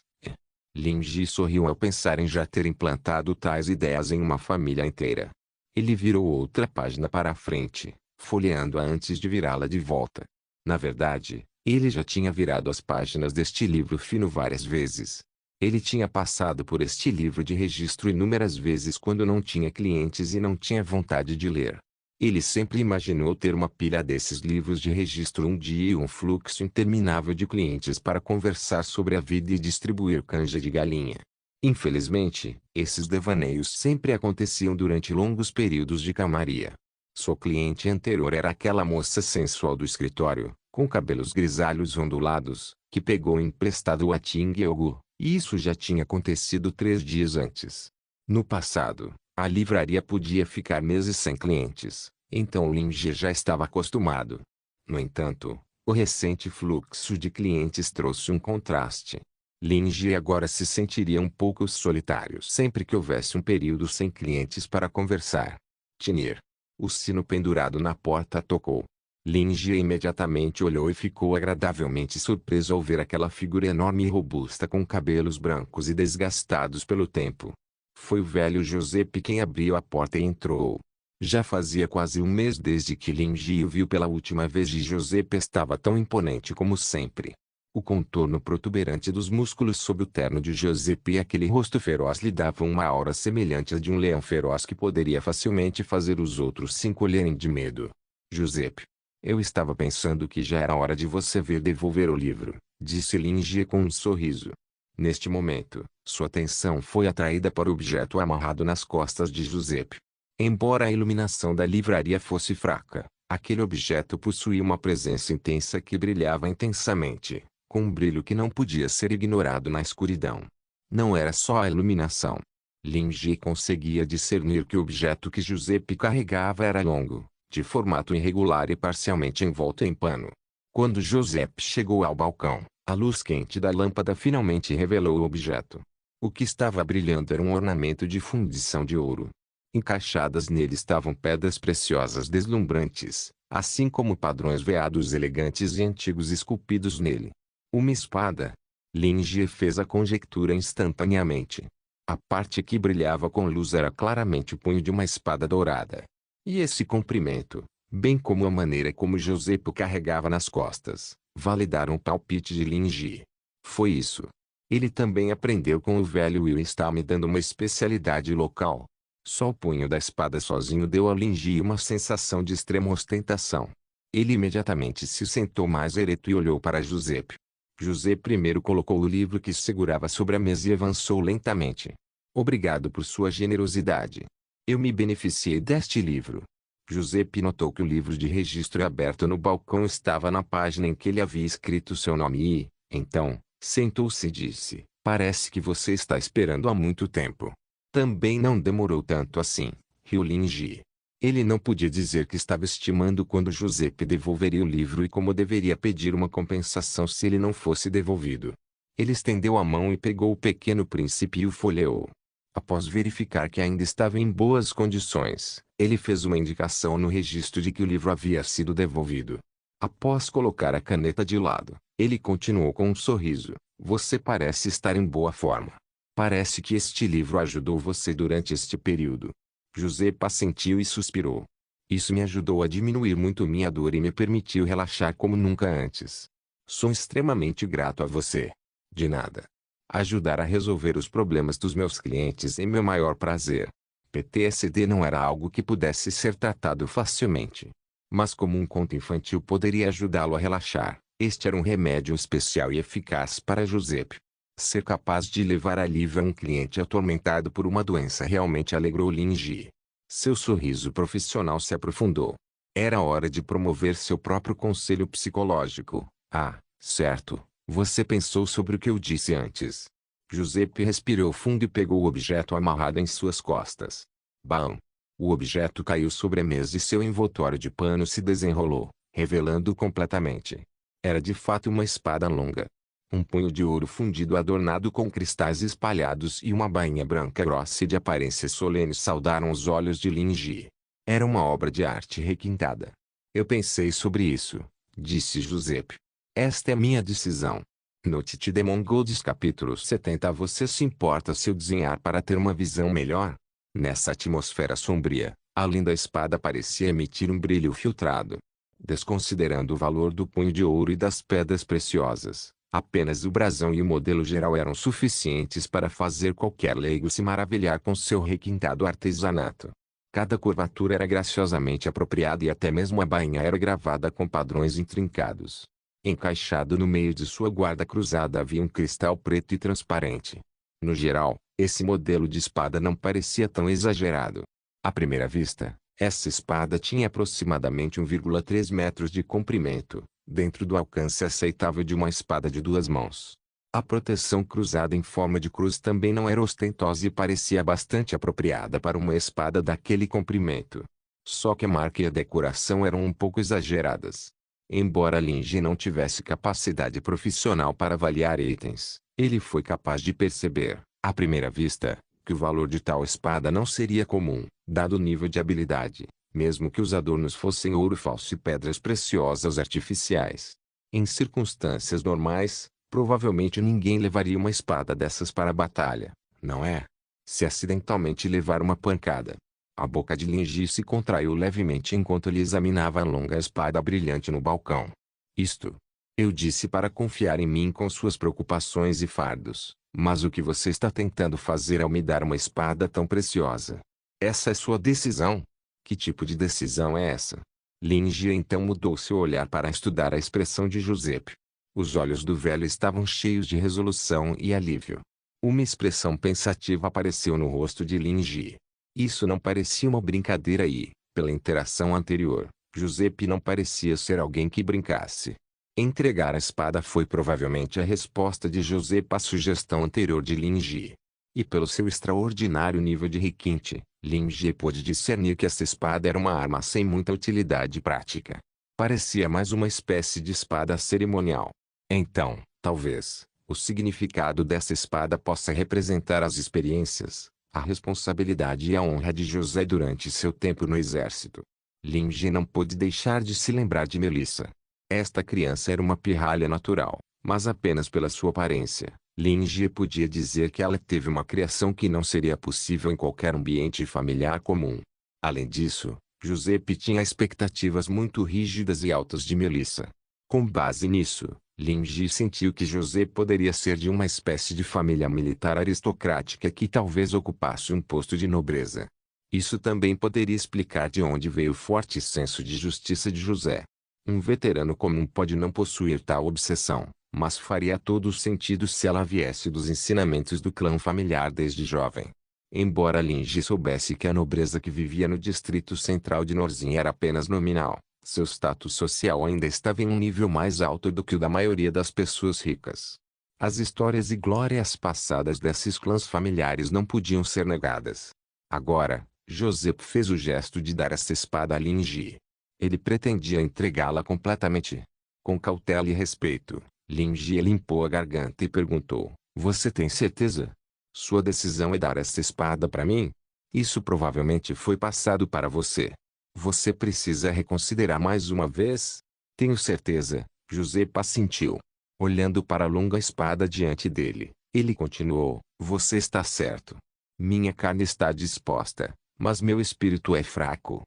Lin Jie sorriu ao pensar em já ter implantado tais ideias em uma família inteira. Ele virou outra página para a frente, folheando-a antes de virá-la de volta. Na verdade, ele já tinha virado as páginas deste livro fino várias vezes. Ele tinha passado por este livro de registro inúmeras vezes quando não tinha clientes e não tinha vontade de ler. Ele sempre imaginou ter uma pilha desses livros de registro um dia e um fluxo interminável de clientes para conversar sobre a vida e distribuir canja de galinha. Infelizmente, esses devaneios sempre aconteciam durante longos períodos de calmaria. Sua cliente anterior era aquela moça sensual do escritório, com cabelos grisalhos ondulados, que pegou emprestado o Ting Yogu, e isso já tinha acontecido 3 dias antes. No passado, a livraria podia ficar meses sem clientes, então Lin Jie já estava acostumado. No entanto, o recente fluxo de clientes trouxe um contraste. Lin Jie agora se sentiria um pouco solitário sempre que houvesse um período sem clientes para conversar. Tinir. O sino pendurado na porta tocou. Lin Jie imediatamente olhou e ficou agradavelmente surpreso ao ver aquela figura enorme e robusta com cabelos brancos e desgastados pelo tempo. Foi o velho Giuseppe quem abriu a porta e entrou. Já fazia quase um mês desde que Lin Jie o viu pela última vez e Giuseppe estava tão imponente como sempre. O contorno protuberante dos músculos sob o terno de Giuseppe e aquele rosto feroz lhe davam uma aura semelhante à de um leão feroz que poderia facilmente fazer os outros se encolherem de medo. Giuseppe, eu estava pensando que já era hora de você vir devolver o livro, disse Lin Jie com um sorriso. Neste momento, sua atenção foi atraída para o objeto amarrado nas costas de Giuseppe. Embora a iluminação da livraria fosse fraca, aquele objeto possuía uma presença intensa que brilhava intensamente, com um brilho que não podia ser ignorado na escuridão. Não era só a iluminação. Lin Jie conseguia discernir que o objeto que Giuseppe carregava era longo, de formato irregular e parcialmente envolto em pano. Quando Giuseppe chegou ao balcão, a luz quente da lâmpada finalmente revelou o objeto. O que estava brilhando era um ornamento de fundição de ouro. Encaixadas nele estavam pedras preciosas deslumbrantes, assim como padrões veados elegantes e antigos esculpidos nele. Uma espada. Lin Jie fez a conjectura instantaneamente. A parte que brilhava com luz era claramente o punho de uma espada dourada. E esse comprimento, bem como a maneira como Giuseppe o carregava nas costas, validaram o palpite de Lin Jie. Foi isso. Ele também aprendeu com o velho Will e está me dando uma especialidade local. Só o punho da espada sozinho deu a Lin Jie uma sensação de extrema ostentação. Ele imediatamente se sentou mais ereto e olhou para Giuseppe. Giuseppe primeiro colocou o livro que segurava sobre a mesa e avançou lentamente. Obrigado por sua generosidade. Eu me beneficiei deste livro. Giuseppe notou que o livro de registro aberto no balcão estava na página em que ele havia escrito seu nome e, então, sentou-se e disse, parece que você está esperando há muito tempo. Também não demorou tanto assim, riu Lin Jie. Ele não podia dizer que estava estimando quando Giuseppe devolveria o livro e como deveria pedir uma compensação se ele não fosse devolvido. Ele estendeu a mão e pegou o Pequeno Príncipe e o folheou. Após verificar que ainda estava em boas condições, ele fez uma indicação no registro de que o livro havia sido devolvido. Após colocar a caneta de lado, ele continuou com um sorriso. Você parece estar em boa forma. Parece que este livro ajudou você durante este período. Giuseppe assentiu e suspirou. Isso me ajudou a diminuir muito minha dor e me permitiu relaxar como nunca antes. Sou extremamente grato a você. De nada. Ajudar a resolver os problemas dos meus clientes é meu maior prazer. PTSD não era algo que pudesse ser tratado facilmente. Mas como um conto infantil poderia ajudá-lo a relaxar, este era um remédio especial e eficaz para Giuseppe. Ser capaz de levar alívio a um cliente atormentado por uma doença realmente alegrou Lin Jie. Seu sorriso profissional se aprofundou. Era hora de promover seu próprio conselho psicológico. Ah, certo. Você pensou sobre o que eu disse antes. Giuseppe respirou fundo e pegou o objeto amarrado em suas costas. Bam! O objeto caiu sobre a mesa e seu envoltório de pano se desenrolou, revelando-o completamente. Era de fato uma espada longa. Um punho de ouro fundido adornado com cristais espalhados e uma bainha branca grossa e de aparência solene saudaram os olhos de Lin Jie. Era uma obra de arte requintada. Eu pensei sobre isso, disse Giuseppe. Esta é minha decisão. Note de Mongols capítulo 70. Você se importa se eu desenhar para ter uma visão melhor? Nessa atmosfera sombria, a linda espada parecia emitir um brilho filtrado. Desconsiderando o valor do punho de ouro e das pedras preciosas, apenas o brasão e o modelo geral eram suficientes para fazer qualquer leigo se maravilhar com seu requintado artesanato. Cada curvatura era graciosamente apropriada e até mesmo a bainha era gravada com padrões intrincados. Encaixado no meio de sua guarda cruzada havia um cristal preto e transparente. No geral, esse modelo de espada não parecia tão exagerado. À primeira vista, essa espada tinha aproximadamente 1,3 metros de comprimento, dentro do alcance aceitável de uma espada de duas mãos. A proteção cruzada em forma de cruz também não era ostentosa e parecia bastante apropriada para uma espada daquele comprimento. Só que a marca e a decoração eram um pouco exageradas. Embora Lin Jie não tivesse capacidade profissional para avaliar itens, ele foi capaz de perceber, à primeira vista, que o valor de tal espada não seria comum, dado o nível de habilidade, mesmo que os adornos fossem ouro falso e pedras preciosas artificiais. Em circunstâncias normais, provavelmente ninguém levaria uma espada dessas para a batalha, não é? Se acidentalmente levar uma pancada. A boca de Lin Ji se contraiu levemente enquanto ele examinava a longa espada brilhante no balcão. Isto. Eu disse para confiar em mim com suas preocupações e fardos, mas o que você está tentando fazer ao me dar uma espada tão preciosa? Essa é sua decisão? Que tipo de decisão é essa? Lin Ji então mudou seu olhar para estudar a expressão de Giuseppe. Os olhos do velho estavam cheios de resolução e alívio. Uma expressão pensativa apareceu no rosto de Lin Ji. Isso não parecia uma brincadeira e, pela interação anterior, Giuseppe não parecia ser alguém que brincasse. Entregar a espada foi provavelmente a resposta de Giuseppe à sugestão anterior de Lin Ji. E pelo seu extraordinário nível de requinte, Lin Ji pôde discernir que essa espada era uma arma sem muita utilidade prática. Parecia mais uma espécie de espada cerimonial. Então, talvez, o significado dessa espada possa representar as experiências, a responsabilidade e a honra de José durante seu tempo no exército. Lin Ji não pôde deixar de se lembrar de Melissa. Esta criança era uma pirralha natural, mas apenas pela sua aparência, Lin Ji podia dizer que ela teve uma criação que não seria possível em qualquer ambiente familiar comum. Além disso, Giuseppe tinha expectativas muito rígidas e altas de Melissa. Com base nisso, Lin Ji sentiu que José poderia ser de uma espécie de família militar aristocrática que talvez ocupasse um posto de nobreza. Isso também poderia explicar de onde veio o forte senso de justiça de José. Um veterano comum pode não possuir tal obsessão, mas faria todo o sentido se ela viesse dos ensinamentos do clã familiar desde jovem. Embora Lin Ji soubesse que a nobreza que vivia no distrito central de Norzin era apenas nominal, seu status social ainda estava em um nível mais alto do que o da maioria das pessoas ricas. As histórias e glórias passadas desses clãs familiares não podiam ser negadas. Agora, Joseph fez o gesto de dar essa espada a Lin Ji. Ele pretendia entregá-la completamente. Com cautela e respeito, Lin Ji limpou a garganta e perguntou: "Você tem certeza? Sua decisão é dar essa espada para mim? Isso provavelmente foi passado para você. Você precisa reconsiderar mais uma vez?" "Tenho certeza", José assentiu. Olhando para a longa espada diante dele, ele continuou: "Você está certo. Minha carne está disposta, mas meu espírito é fraco.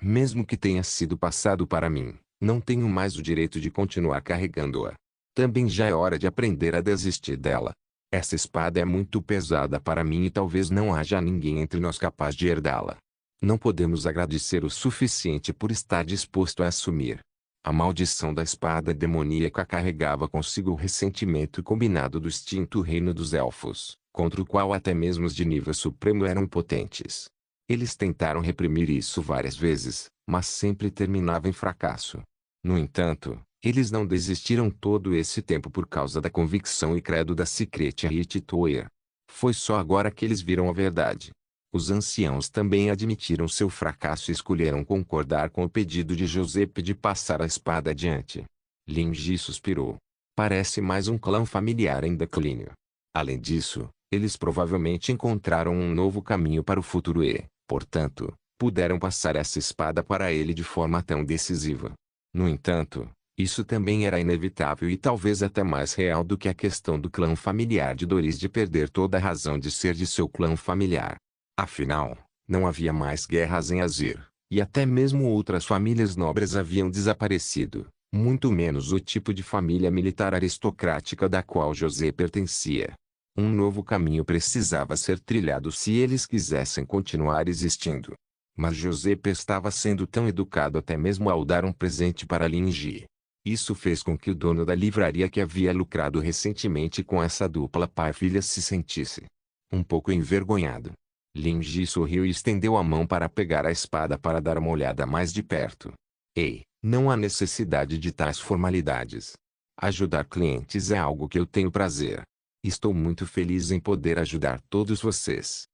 Mesmo que tenha sido passado para mim, não tenho mais o direito de continuar carregando-a. Também já é hora de aprender a desistir dela. Essa espada é muito pesada para mim e talvez não haja ninguém entre nós capaz de herdá-la. Não podemos agradecer o suficiente por estar disposto a assumir." A maldição da espada demoníaca carregava consigo o ressentimento combinado do extinto reino dos elfos, contra o qual até mesmo os de nível supremo eram impotentes. Eles tentaram reprimir isso várias vezes, mas sempre terminava em fracasso. No entanto, eles não desistiram todo esse tempo por causa da convicção e credo da Secret Rite Toer. Foi só agora que eles viram a verdade. Os anciãos também admitiram seu fracasso e escolheram concordar com o pedido de Giuseppe de passar a espada adiante. Lin Ji suspirou. Parece mais um clã familiar em declínio. Além disso, eles provavelmente encontraram um novo caminho para o futuro e, portanto, puderam passar essa espada para ele de forma tão decisiva. No entanto, isso também era inevitável e talvez até mais real do que a questão do clã familiar de Doris de perder toda a razão de ser de seu clã familiar. Afinal, não havia mais guerras em Azir, e até mesmo outras famílias nobres haviam desaparecido, muito menos o tipo de família militar aristocrática da qual José pertencia. Um novo caminho precisava ser trilhado se eles quisessem continuar existindo. Mas José estava sendo tão educado até mesmo ao dar um presente para Lin Ji. Isso fez com que o dono da livraria que havia lucrado recentemente com essa dupla pai-filha se sentisse um pouco envergonhado. Lin Ji sorriu e estendeu a mão para pegar a espada para dar uma olhada mais de perto. "Ei, não há necessidade de tais formalidades. Ajudar clientes é algo que eu tenho prazer. Estou muito feliz em poder ajudar todos vocês.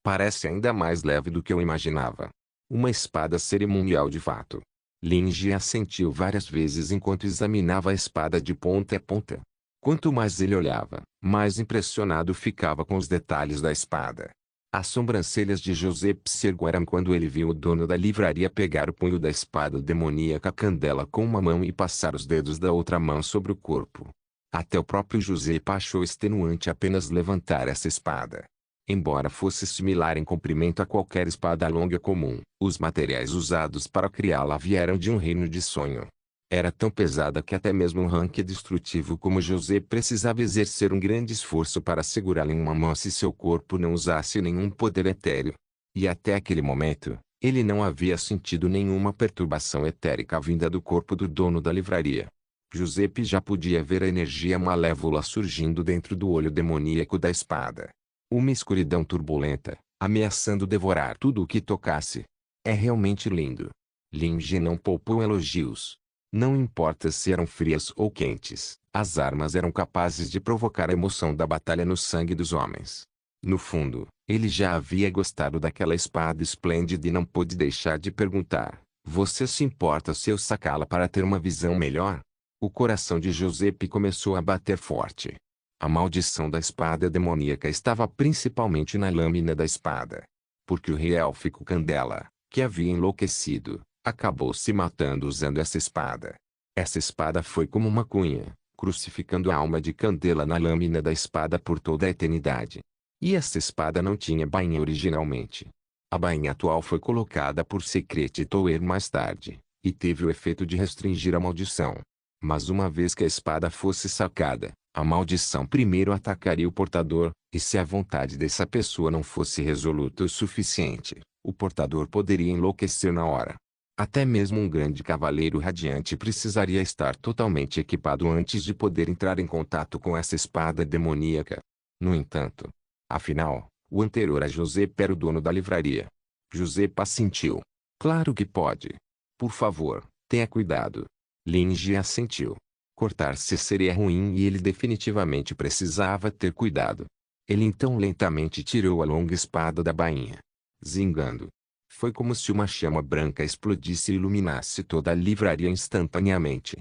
Parece ainda mais leve do que eu imaginava. Uma espada cerimonial de fato." Lin Ji assentiu várias vezes enquanto examinava a espada de ponta a ponta. Quanto mais ele olhava, mais impressionado ficava com os detalhes da espada. As sobrancelhas de José se ergueram quando ele viu o dono da livraria pegar o punho da espada demoníaca Candela com uma mão e passar os dedos da outra mão sobre o corpo. Até o próprio José achou extenuante apenas levantar essa espada. Embora fosse similar em comprimento a qualquer espada longa comum, os materiais usados para criá-la vieram de um reino de sonho. Era tão pesada que até mesmo um ranque destrutivo como José precisava exercer um grande esforço para segurá-la em uma mão se seu corpo não usasse nenhum poder etéreo. E até aquele momento, ele não havia sentido nenhuma perturbação etérica vinda do corpo do dono da livraria. José já podia ver a energia malévola surgindo dentro do olho demoníaco da espada. Uma escuridão turbulenta, ameaçando devorar tudo o que tocasse. É realmente lindo. Lin Jie não poupou elogios. Não importa se eram frias ou quentes, as armas eram capazes de provocar a emoção da batalha no sangue dos homens. No fundo, ele já havia gostado daquela espada esplêndida e não pôde deixar de perguntar: você se importa se eu sacá-la para ter uma visão melhor? O coração de Giuseppe começou a bater forte. A maldição da espada demoníaca estava principalmente na lâmina da espada. Porque o rei élfico Candela, que havia enlouquecido, acabou se matando usando essa espada. Essa espada foi como uma cunha, crucificando a alma de Candela na lâmina da espada por toda a eternidade. E essa espada não tinha bainha originalmente. A bainha atual foi colocada por Secret Tower mais tarde, e teve o efeito de restringir a maldição. Mas uma vez que a espada fosse sacada, a maldição primeiro atacaria o portador, e se a vontade dessa pessoa não fosse resoluta o suficiente, o portador poderia enlouquecer na hora. Até mesmo um grande cavaleiro radiante precisaria estar totalmente equipado antes de poder entrar em contato com essa espada demoníaca. No entanto, afinal, o anterior a José era o dono da livraria. José assentiu. Claro que pode. Por favor, tenha cuidado. Lin Jie assentiu. Cortar-se seria ruim e ele definitivamente precisava ter cuidado. Ele então lentamente tirou a longa espada da bainha. Zingando. Foi como se uma chama branca explodisse e iluminasse toda a livraria instantaneamente.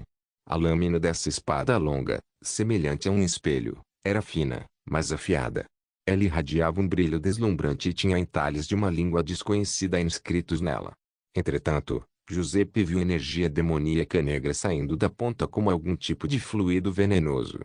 A lâmina dessa espada longa, semelhante a um espelho, era fina, mas afiada. Ela irradiava um brilho deslumbrante e tinha entalhes de uma língua desconhecida inscritos nela. Entretanto, Giuseppe viu energia demoníaca negra saindo da ponta como algum tipo de fluido venenoso.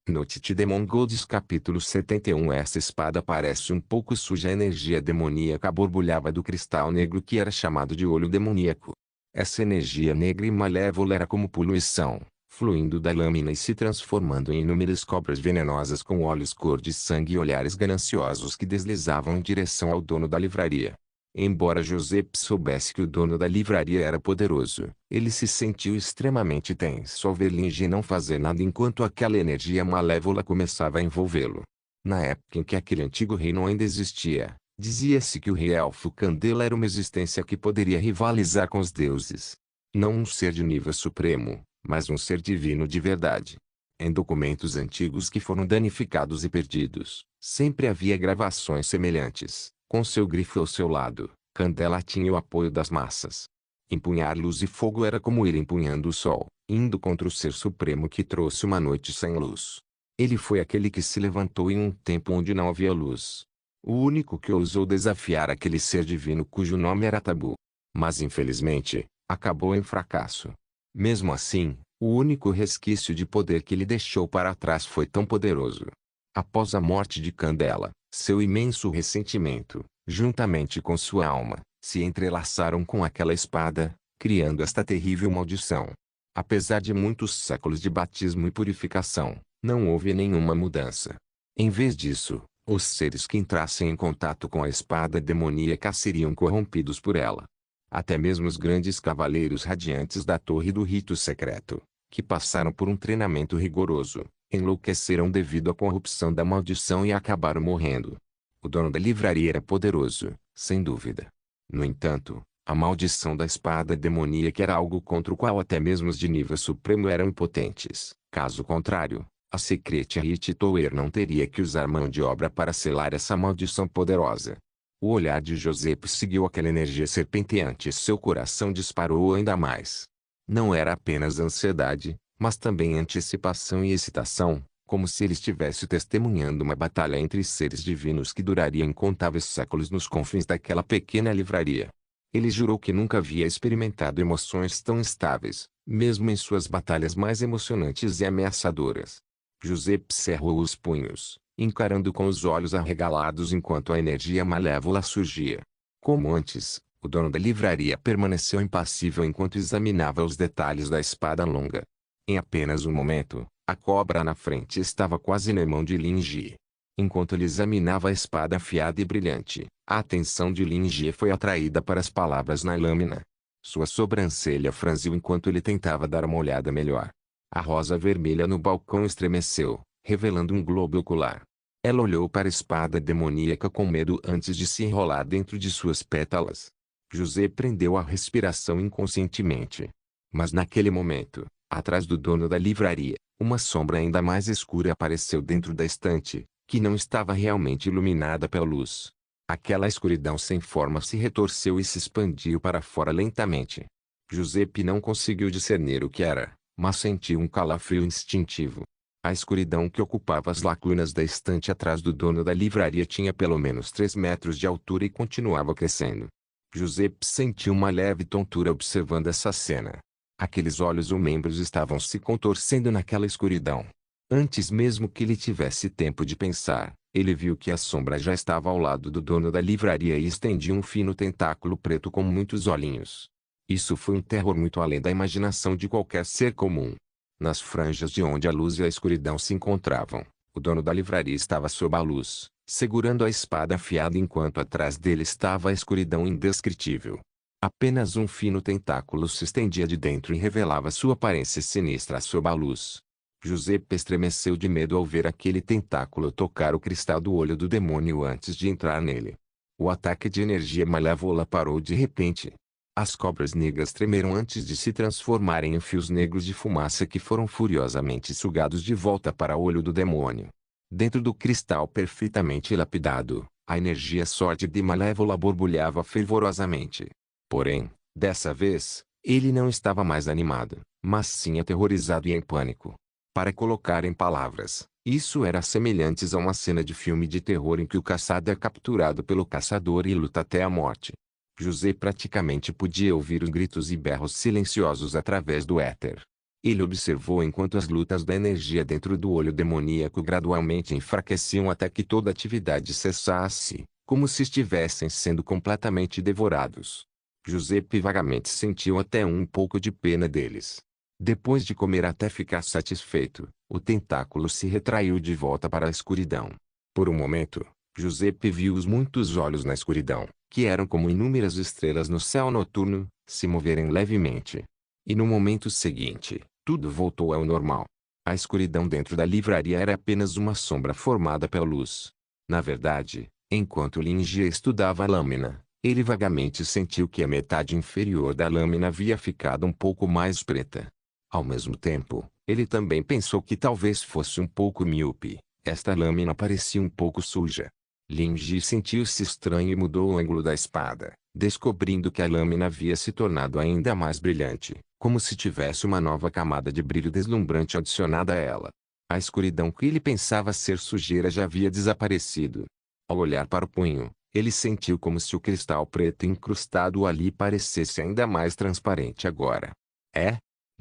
Note to Demon Golds capítulo 71. Essa espada parece um pouco suja. A energia demoníaca borbulhava do cristal negro que era chamado de olho demoníaco. Essa energia negra e malévola era como poluição, fluindo da lâmina e se transformando em inúmeras cobras venenosas com olhos cor de sangue e olhares gananciosos que deslizavam em direção ao dono da livraria. Embora José soubesse que o dono da livraria era poderoso, ele se sentiu extremamente tenso ao ver Lin Jie não fazer nada enquanto aquela energia malévola começava a envolvê-lo. Na época em que aquele antigo reino ainda existia, dizia-se que o rei Elfo Candela era uma existência que poderia rivalizar com os deuses. Não um ser de nível supremo, mas um ser divino de verdade. Em documentos antigos que foram danificados e perdidos, sempre havia gravações semelhantes. Com seu grifo ao seu lado, Candela tinha o apoio das massas. Empunhar luz e fogo era como ir empunhando o sol, indo contra o ser supremo que trouxe uma noite sem luz. Ele foi aquele que se levantou em um tempo onde não havia luz. O único que ousou desafiar aquele ser divino cujo nome era Tabu. Mas infelizmente, acabou em fracasso. Mesmo assim, o único resquício de poder que ele deixou para trás foi tão poderoso. Após a morte de Candela, seu imenso ressentimento, juntamente com sua alma, se entrelaçaram com aquela espada, criando esta terrível maldição. Apesar de muitos séculos de batismo e purificação, não houve nenhuma mudança. Em vez disso, os seres que entrassem em contato com a espada demoníaca seriam corrompidos por ela. Até mesmo os grandes cavaleiros radiantes da Torre do Rito Secreto, que passaram por um treinamento rigoroso, enlouqueceram devido à corrupção da maldição e acabaram morrendo. O dono da livraria era poderoso, sem dúvida. No entanto, a maldição da espada demoníaca era algo contra o qual até mesmo os de nível supremo eram impotentes. Caso contrário, a Secret Hit Tower não teria que usar mão de obra para selar essa maldição poderosa. O olhar de José seguiu aquela energia serpenteante e seu coração disparou ainda mais. Não era apenas ansiedade, mas também antecipação e excitação. como se ele estivesse testemunhando uma batalha entre seres divinos que duraria incontáveis séculos nos confins daquela pequena livraria. Ele jurou que nunca havia experimentado emoções tão instáveis, mesmo em suas batalhas mais emocionantes e ameaçadoras. José cerrou os punhos, encarando com os olhos arregalados enquanto a energia malévola surgia. Como antes, o dono da livraria permaneceu impassível enquanto examinava os detalhes da espada longa. Em apenas um momento, a cobra na frente estava quase na mão de Lin Ji. Enquanto ele examinava a espada afiada e brilhante, a atenção de Lin Ji foi atraída para as palavras na lâmina. Sua sobrancelha franziu enquanto ele tentava dar uma olhada melhor. A rosa vermelha no balcão estremeceu, revelando um globo ocular. Ela olhou para a espada demoníaca com medo antes de se enrolar dentro de suas pétalas. José prendeu a respiração inconscientemente. Mas naquele momento, atrás do dono da livraria, uma sombra ainda mais escura apareceu dentro da estante, que não estava realmente iluminada pela luz. Aquela escuridão sem forma se retorceu e se expandiu para fora lentamente. Giuseppe não conseguiu discernir o que era, mas sentiu um calafrio instintivo. A escuridão que ocupava as lacunas da estante atrás do dono da livraria tinha pelo menos 3 metros de altura e continuava crescendo. Giuseppe sentiu uma leve tontura observando essa cena. Aqueles olhos ou membros estavam se contorcendo naquela escuridão. Antes mesmo que ele tivesse tempo de pensar, ele viu que a sombra já estava ao lado do dono da livraria e estendia um fino tentáculo preto com muitos olhinhos. Isso foi um terror muito além da imaginação de qualquer ser comum. Nas franjas de onde a luz e a escuridão se encontravam, o dono da livraria estava sob a luz, segurando a espada afiada enquanto atrás dele estava a escuridão indescritível. Apenas um fino tentáculo se estendia de dentro e revelava sua aparência sinistra sob a luz. Giuseppe estremeceu de medo ao ver aquele tentáculo tocar o cristal do olho do demônio antes de entrar nele. O ataque de energia malévola parou de repente. As cobras negras tremeram antes de se transformarem em fios negros de fumaça que foram furiosamente sugados de volta para o olho do demônio. Dentro do cristal perfeitamente lapidado, a energia sórdida e malévola borbulhava fervorosamente. Porém, dessa vez, ele não estava mais animado, mas sim aterrorizado e em pânico. Para colocar em palavras, isso era semelhante a uma cena de filme de terror em que o caçado é capturado pelo caçador e luta até a morte. José praticamente podia ouvir os gritos e berros silenciosos através do éter. Ele observou enquanto as lutas da energia dentro do olho demoníaco gradualmente enfraqueciam até que toda atividade cessasse, como se estivessem sendo completamente devorados. Giuseppe vagamente sentiu até um pouco de pena deles. Depois de comer até ficar satisfeito, o tentáculo se retraiu de volta para a escuridão. Por um momento, Giuseppe viu os muitos olhos na escuridão, que eram como inúmeras estrelas no céu noturno, se moverem levemente. E no momento seguinte, tudo voltou ao normal. A escuridão dentro da livraria era apenas uma sombra formada pela luz. Na verdade, enquanto Lin Jie estudava a lâmina, ele vagamente sentiu que a metade inferior da lâmina havia ficado um pouco mais preta. Ao mesmo tempo, ele também pensou que talvez fosse um pouco míope. Esta lâmina parecia um pouco suja. Lin Ji sentiu-se estranho e mudou o ângulo da espada, descobrindo que a lâmina havia se tornado ainda mais brilhante, como se tivesse uma nova camada de brilho deslumbrante adicionada a ela. A escuridão que ele pensava ser sujeira já havia desaparecido. Ao olhar para o punho, ele sentiu como se o cristal preto incrustado ali parecesse ainda mais transparente agora.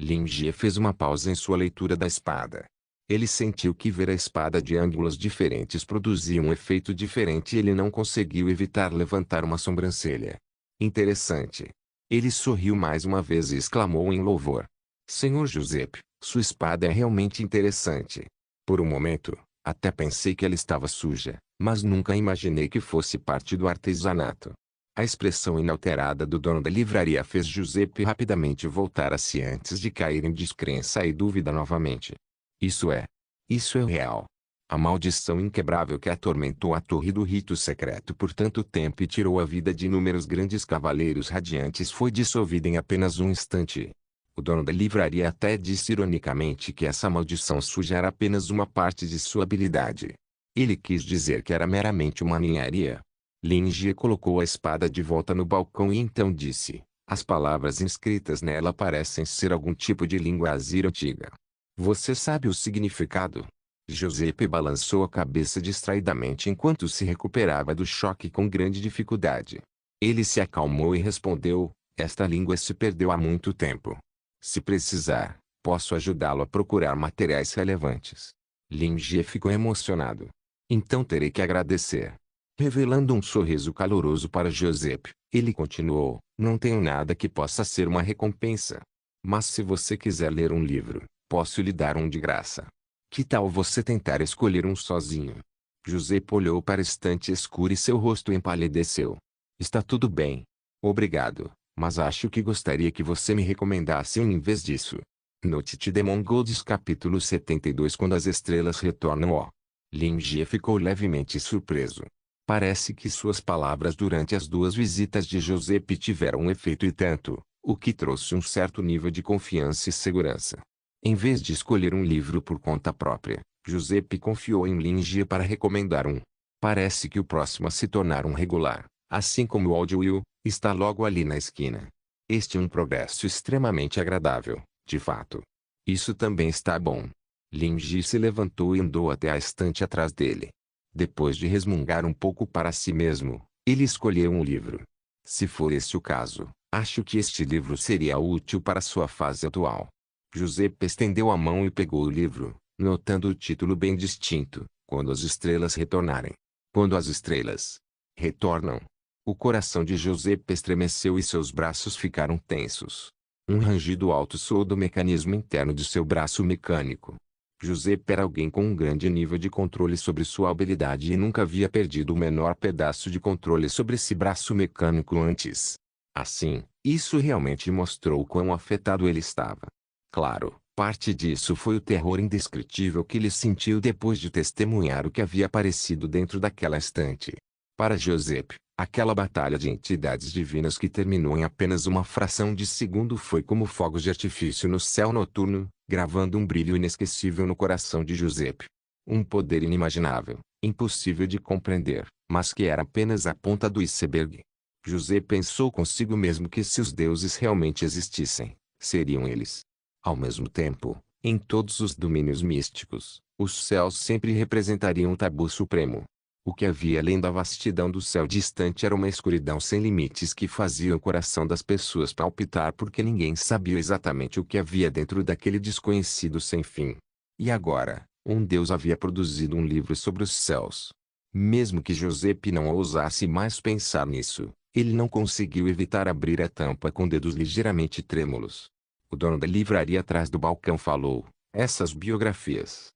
Lin Ji fez uma pausa em sua leitura da espada. Ele sentiu que ver a espada de ângulos diferentes produzia um efeito diferente e ele não conseguiu evitar levantar uma sobrancelha. Interessante. Ele sorriu mais uma vez e exclamou em louvor. Senhor Giuseppe, sua espada é realmente interessante. Por um momento, até pensei que ela estava suja, mas nunca imaginei que fosse parte do artesanato. A expressão inalterada do dono da livraria fez Giuseppe rapidamente voltar a si antes de cair em descrença e dúvida novamente. Isso é real. A maldição inquebrável que atormentou a torre do rito secreto por tanto tempo e tirou a vida de inúmeros grandes cavaleiros radiantes foi dissolvida em apenas um instante. O dono da livraria até disse ironicamente que essa maldição suja era apenas uma parte de sua habilidade. Ele quis dizer que era meramente uma ninharia. Lin Jie colocou a espada de volta no balcão e então disse, as palavras inscritas nela parecem ser algum tipo de língua azir antiga. Você sabe o significado? Giuseppe balançou a cabeça distraidamente enquanto se recuperava do choque com grande dificuldade. Ele se acalmou e respondeu: esta língua se perdeu há muito tempo. Se precisar, posso ajudá-lo a procurar materiais relevantes. Lingia ficou emocionado. Então terei que agradecer. Revelando um sorriso caloroso para Giuseppe, ele continuou: não tenho nada que possa ser uma recompensa. Mas se você quiser ler um livro, posso lhe dar um de graça. Que tal você tentar escolher um sozinho? Giuseppe olhou para a estante escura e seu rosto empalideceu. Está tudo bem. Obrigado, mas acho que gostaria que você me recomendasse um em vez disso. Note de Mongols capítulo 72. Quando as estrelas retornam. Lingia ficou levemente surpreso. Parece que suas palavras durante as duas visitas de Giuseppe tiveram um efeito e tanto, o que trouxe um certo nível de confiança e segurança. Em vez de escolher um livro por conta própria, Giuseppe confiou em Lingia para recomendar um. Parece que o próximo a se tornar um regular, assim como o Audio está logo ali na esquina. Este é um progresso extremamente agradável, de fato. Isso também está bom. Lingia se levantou e andou até a estante atrás dele. Depois de resmungar um pouco para si mesmo, ele escolheu um livro. Se for esse o caso, acho que este livro seria útil para sua fase atual. Giuseppe estendeu a mão e pegou o livro, notando o título bem distinto: Quando as estrelas retornarem. Quando as estrelas retornam. O coração de Giuseppe estremeceu e seus braços ficaram tensos. Um rangido alto soou do mecanismo interno de seu braço mecânico. Giuseppe era alguém com um grande nível de controle sobre sua habilidade e nunca havia perdido o menor pedaço de controle sobre esse braço mecânico antes. Assim, isso realmente mostrou quão afetado ele estava. Claro, parte disso foi o terror indescritível que ele sentiu depois de testemunhar o que havia aparecido dentro daquela estante. Para Giuseppe, aquela batalha de entidades divinas que terminou em apenas uma fração de segundo foi como fogos de artifício no céu noturno, gravando um brilho inesquecível no coração de Giuseppe. Um poder inimaginável, impossível de compreender, mas que era apenas a ponta do iceberg. Giuseppe pensou consigo mesmo que se os deuses realmente existissem, seriam eles. Ao mesmo tempo, em todos os domínios místicos, os céus sempre representariam um tabu supremo. O que havia além da vastidão do céu distante era uma escuridão sem limites que fazia o coração das pessoas palpitar porque ninguém sabia exatamente o que havia dentro daquele desconhecido sem fim. E agora, um Deus havia produzido um livro sobre os céus. Mesmo que Giuseppe não ousasse mais pensar nisso, ele não conseguiu evitar abrir a tampa com dedos ligeiramente trêmulos. O dono da livraria atrás do balcão falou: essas biografias.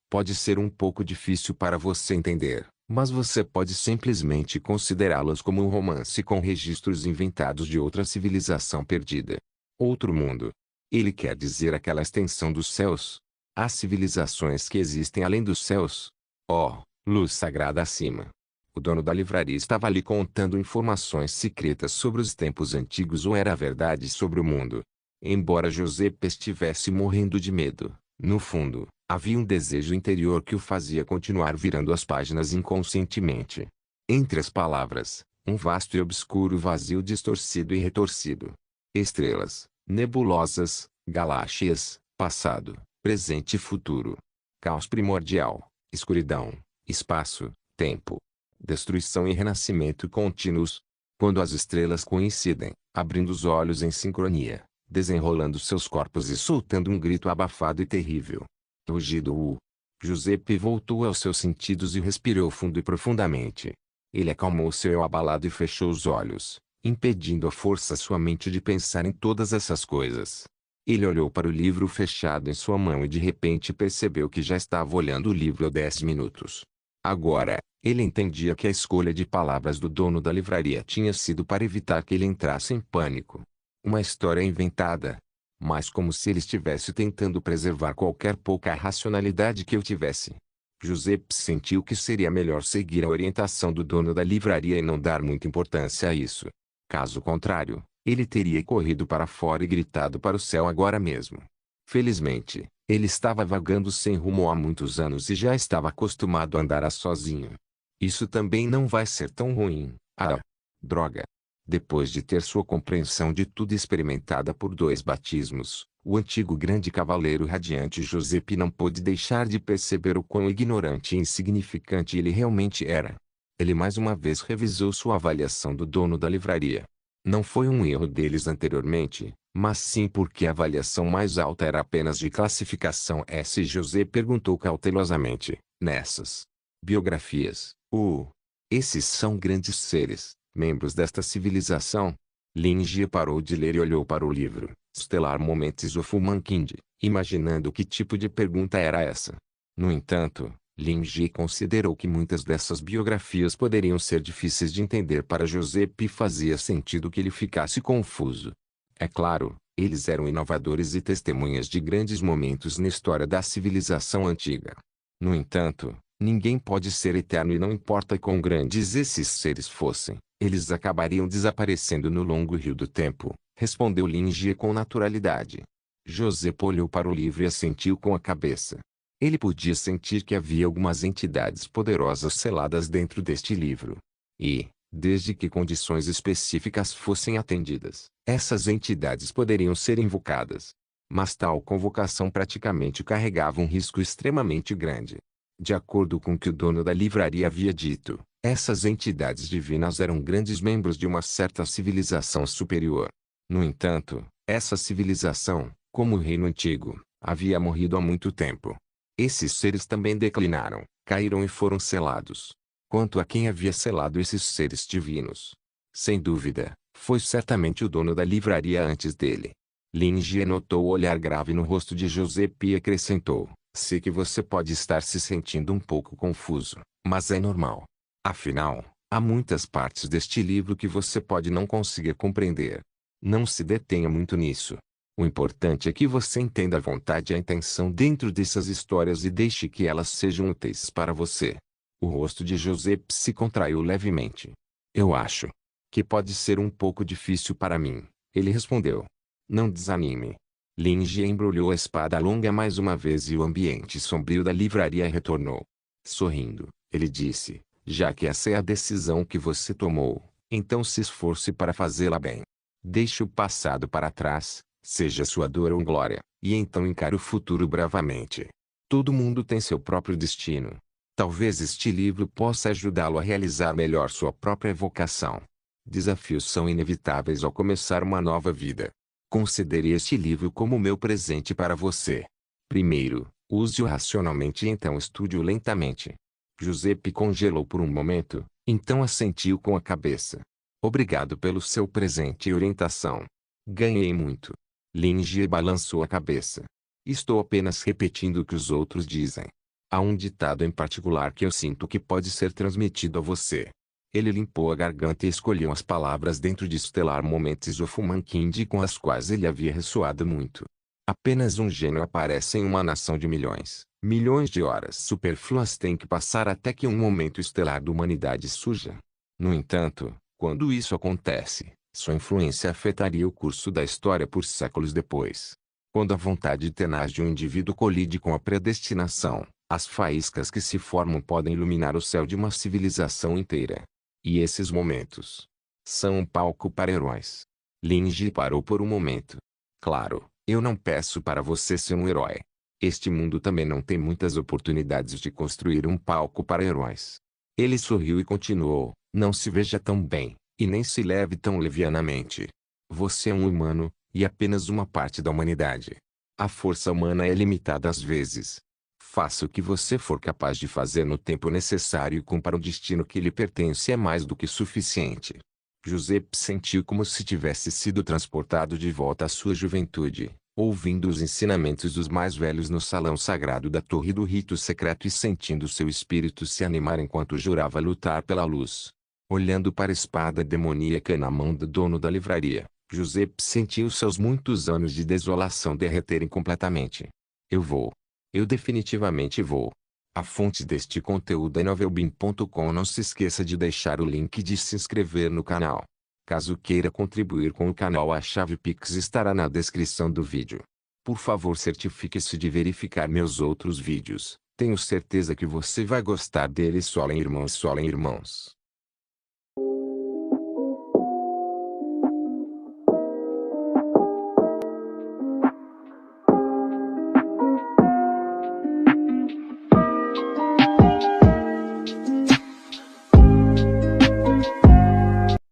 Pode ser um pouco difícil para você entender, mas você pode simplesmente considerá-las como um romance com registros inventados de outra civilização perdida. Outro mundo. Ele quer dizer aquela extensão dos céus. Há civilizações que existem além dos céus. Luz sagrada acima. O dono da livraria estava ali contando informações secretas sobre os tempos antigos ou era a verdade sobre o mundo. Embora Giuseppe estivesse morrendo de medo, no fundo, havia um desejo interior que o fazia continuar virando as páginas inconscientemente. Entre as palavras, um vasto e obscuro vazio distorcido e retorcido. Estrelas, nebulosas, galáxias, passado, presente e futuro. Caos primordial, escuridão, espaço, tempo. Destruição e renascimento contínuos. Quando as estrelas coincidem, abrindo os olhos em sincronia, desenrolando seus corpos e soltando um grito abafado e terrível. Rugido. Giuseppe voltou aos seus sentidos e respirou fundo e profundamente. Ele acalmou seu eu abalado e fechou os olhos, impedindo à força sua mente de pensar em todas essas coisas. Ele olhou para o livro fechado em sua mão e de repente percebeu que já estava olhando o livro há 10 minutos. Agora, ele entendia que a escolha de palavras do dono da livraria tinha sido para evitar que ele entrasse em pânico. Uma história inventada. Mas como se ele estivesse tentando preservar qualquer pouca racionalidade que eu tivesse. Giuseppe sentiu que seria melhor seguir a orientação do dono da livraria e não dar muita importância a isso. Caso contrário, ele teria corrido para fora e gritado para o céu agora mesmo. Felizmente, ele estava vagando sem rumo há muitos anos e já estava acostumado a andar sozinho. Isso também não vai ser tão ruim. Droga! Depois de ter sua compreensão de tudo experimentada por 2 batismos, O antigo grande cavaleiro radiante Giuseppe não pôde deixar de perceber o quão ignorante e insignificante ele realmente era. Ele mais uma vez revisou sua avaliação do dono da livraria. Não foi um erro deles anteriormente, mas sim porque a avaliação mais alta era apenas de classificação S. José perguntou cautelosamente, nessas biografias, esses são grandes seres, membros desta civilização? Lin Jie parou de ler e olhou para o livro, Stellar Moments of Humankind, imaginando que tipo de pergunta era essa. No entanto, Lin Jie considerou que muitas dessas biografias poderiam ser difíceis de entender para Giuseppe e fazia sentido que ele ficasse confuso. É claro, eles eram inovadores e testemunhas de grandes momentos na história da civilização antiga. No entanto, ninguém pode ser eterno e não importa quão grandes esses seres fossem, eles acabariam desaparecendo no longo rio do tempo, respondeu Lin Jie com naturalidade. José olhou para o livro e assentiu com a cabeça. Ele podia sentir que havia algumas entidades poderosas seladas dentro deste livro. E, desde que condições específicas fossem atendidas, essas entidades poderiam ser invocadas. Mas tal convocação praticamente carregava um risco extremamente grande. De acordo com o que o dono da livraria havia dito, essas entidades divinas eram grandes membros de uma certa civilização superior. No entanto, essa civilização, como o reino antigo, havia morrido há muito tempo. Esses seres também declinaram, caíram e foram selados. Quanto a quem havia selado esses seres divinos? Sem dúvida, foi certamente o dono da livraria antes dele. Lin Jie notou o olhar grave no rosto de Giuseppe e acrescentou, sei que você pode estar se sentindo um pouco confuso, mas é normal. Afinal, há muitas partes deste livro que você pode não conseguir compreender. Não se detenha muito nisso. O importante é que você entenda a vontade e a intenção dentro dessas histórias e deixe que elas sejam úteis para você. O rosto de Giuseppe se contraiu levemente. Eu acho que pode ser um pouco difícil para mim, ele respondeu. Não desanime. Lin Jie embrulhou a espada longa mais uma vez e o ambiente sombrio da livraria retornou. Sorrindo, ele disse, já que essa é a decisão que você tomou, então se esforce para fazê-la bem. Deixe o passado para trás, seja sua dor ou glória, e então encare o futuro bravamente. Todo mundo tem seu próprio destino. Talvez este livro possa ajudá-lo a realizar melhor sua própria vocação. Desafios são inevitáveis ao começar uma nova vida. Considere este livro como meu presente para você. Primeiro, use-o racionalmente e então estude-o lentamente. Giuseppe congelou por um momento, então assentiu com a cabeça. Obrigado pelo seu presente e orientação. Ganhei muito. Lin Jie balançou a cabeça. Estou apenas repetindo o que os outros dizem. Há um ditado em particular que eu sinto que pode ser transmitido a você. Ele limpou a garganta e escolheu as palavras dentro de Stellar Moments of Humankind com as quais ele havia ressoado muito. Apenas um gênio aparece em uma nação de milhões. Milhões de horas supérfluas têm que passar até que um momento estelar da humanidade surja. No entanto, quando isso acontece, sua influência afetaria o curso da história por séculos depois. Quando a vontade tenaz de um indivíduo colide com a predestinação, as faíscas que se formam podem iluminar o céu de uma civilização inteira. E esses momentos são um palco para heróis. Lin Jie parou por um momento. Claro, eu não peço para você ser um herói. Este mundo também não tem muitas oportunidades de construir um palco para heróis. Ele sorriu e continuou, não se veja tão bem, e nem se leve tão levianamente. Você é um humano, e apenas uma parte da humanidade. A força humana é limitada às vezes. Faça o que você for capaz de fazer no tempo necessário e cumpra o destino que lhe pertence é mais do que suficiente. Giuseppe sentiu como se tivesse sido transportado de volta à sua juventude, ouvindo os ensinamentos dos mais velhos no salão sagrado da Torre do Rito Secreto e sentindo seu espírito se animar enquanto jurava lutar pela luz. Olhando para a espada demoníaca na mão do dono da livraria, Giuseppe sentiu seus muitos anos de desolação derreterem completamente. Eu definitivamente vou. A fonte deste conteúdo é novelbean.com. Não se esqueça de deixar o link de se inscrever no canal. Caso queira contribuir com o canal, a chave Pix estará na descrição do vídeo. Por favor, certifique-se de verificar meus outros vídeos. Tenho certeza que você vai gostar deles. Solem irmãos, solem irmãos.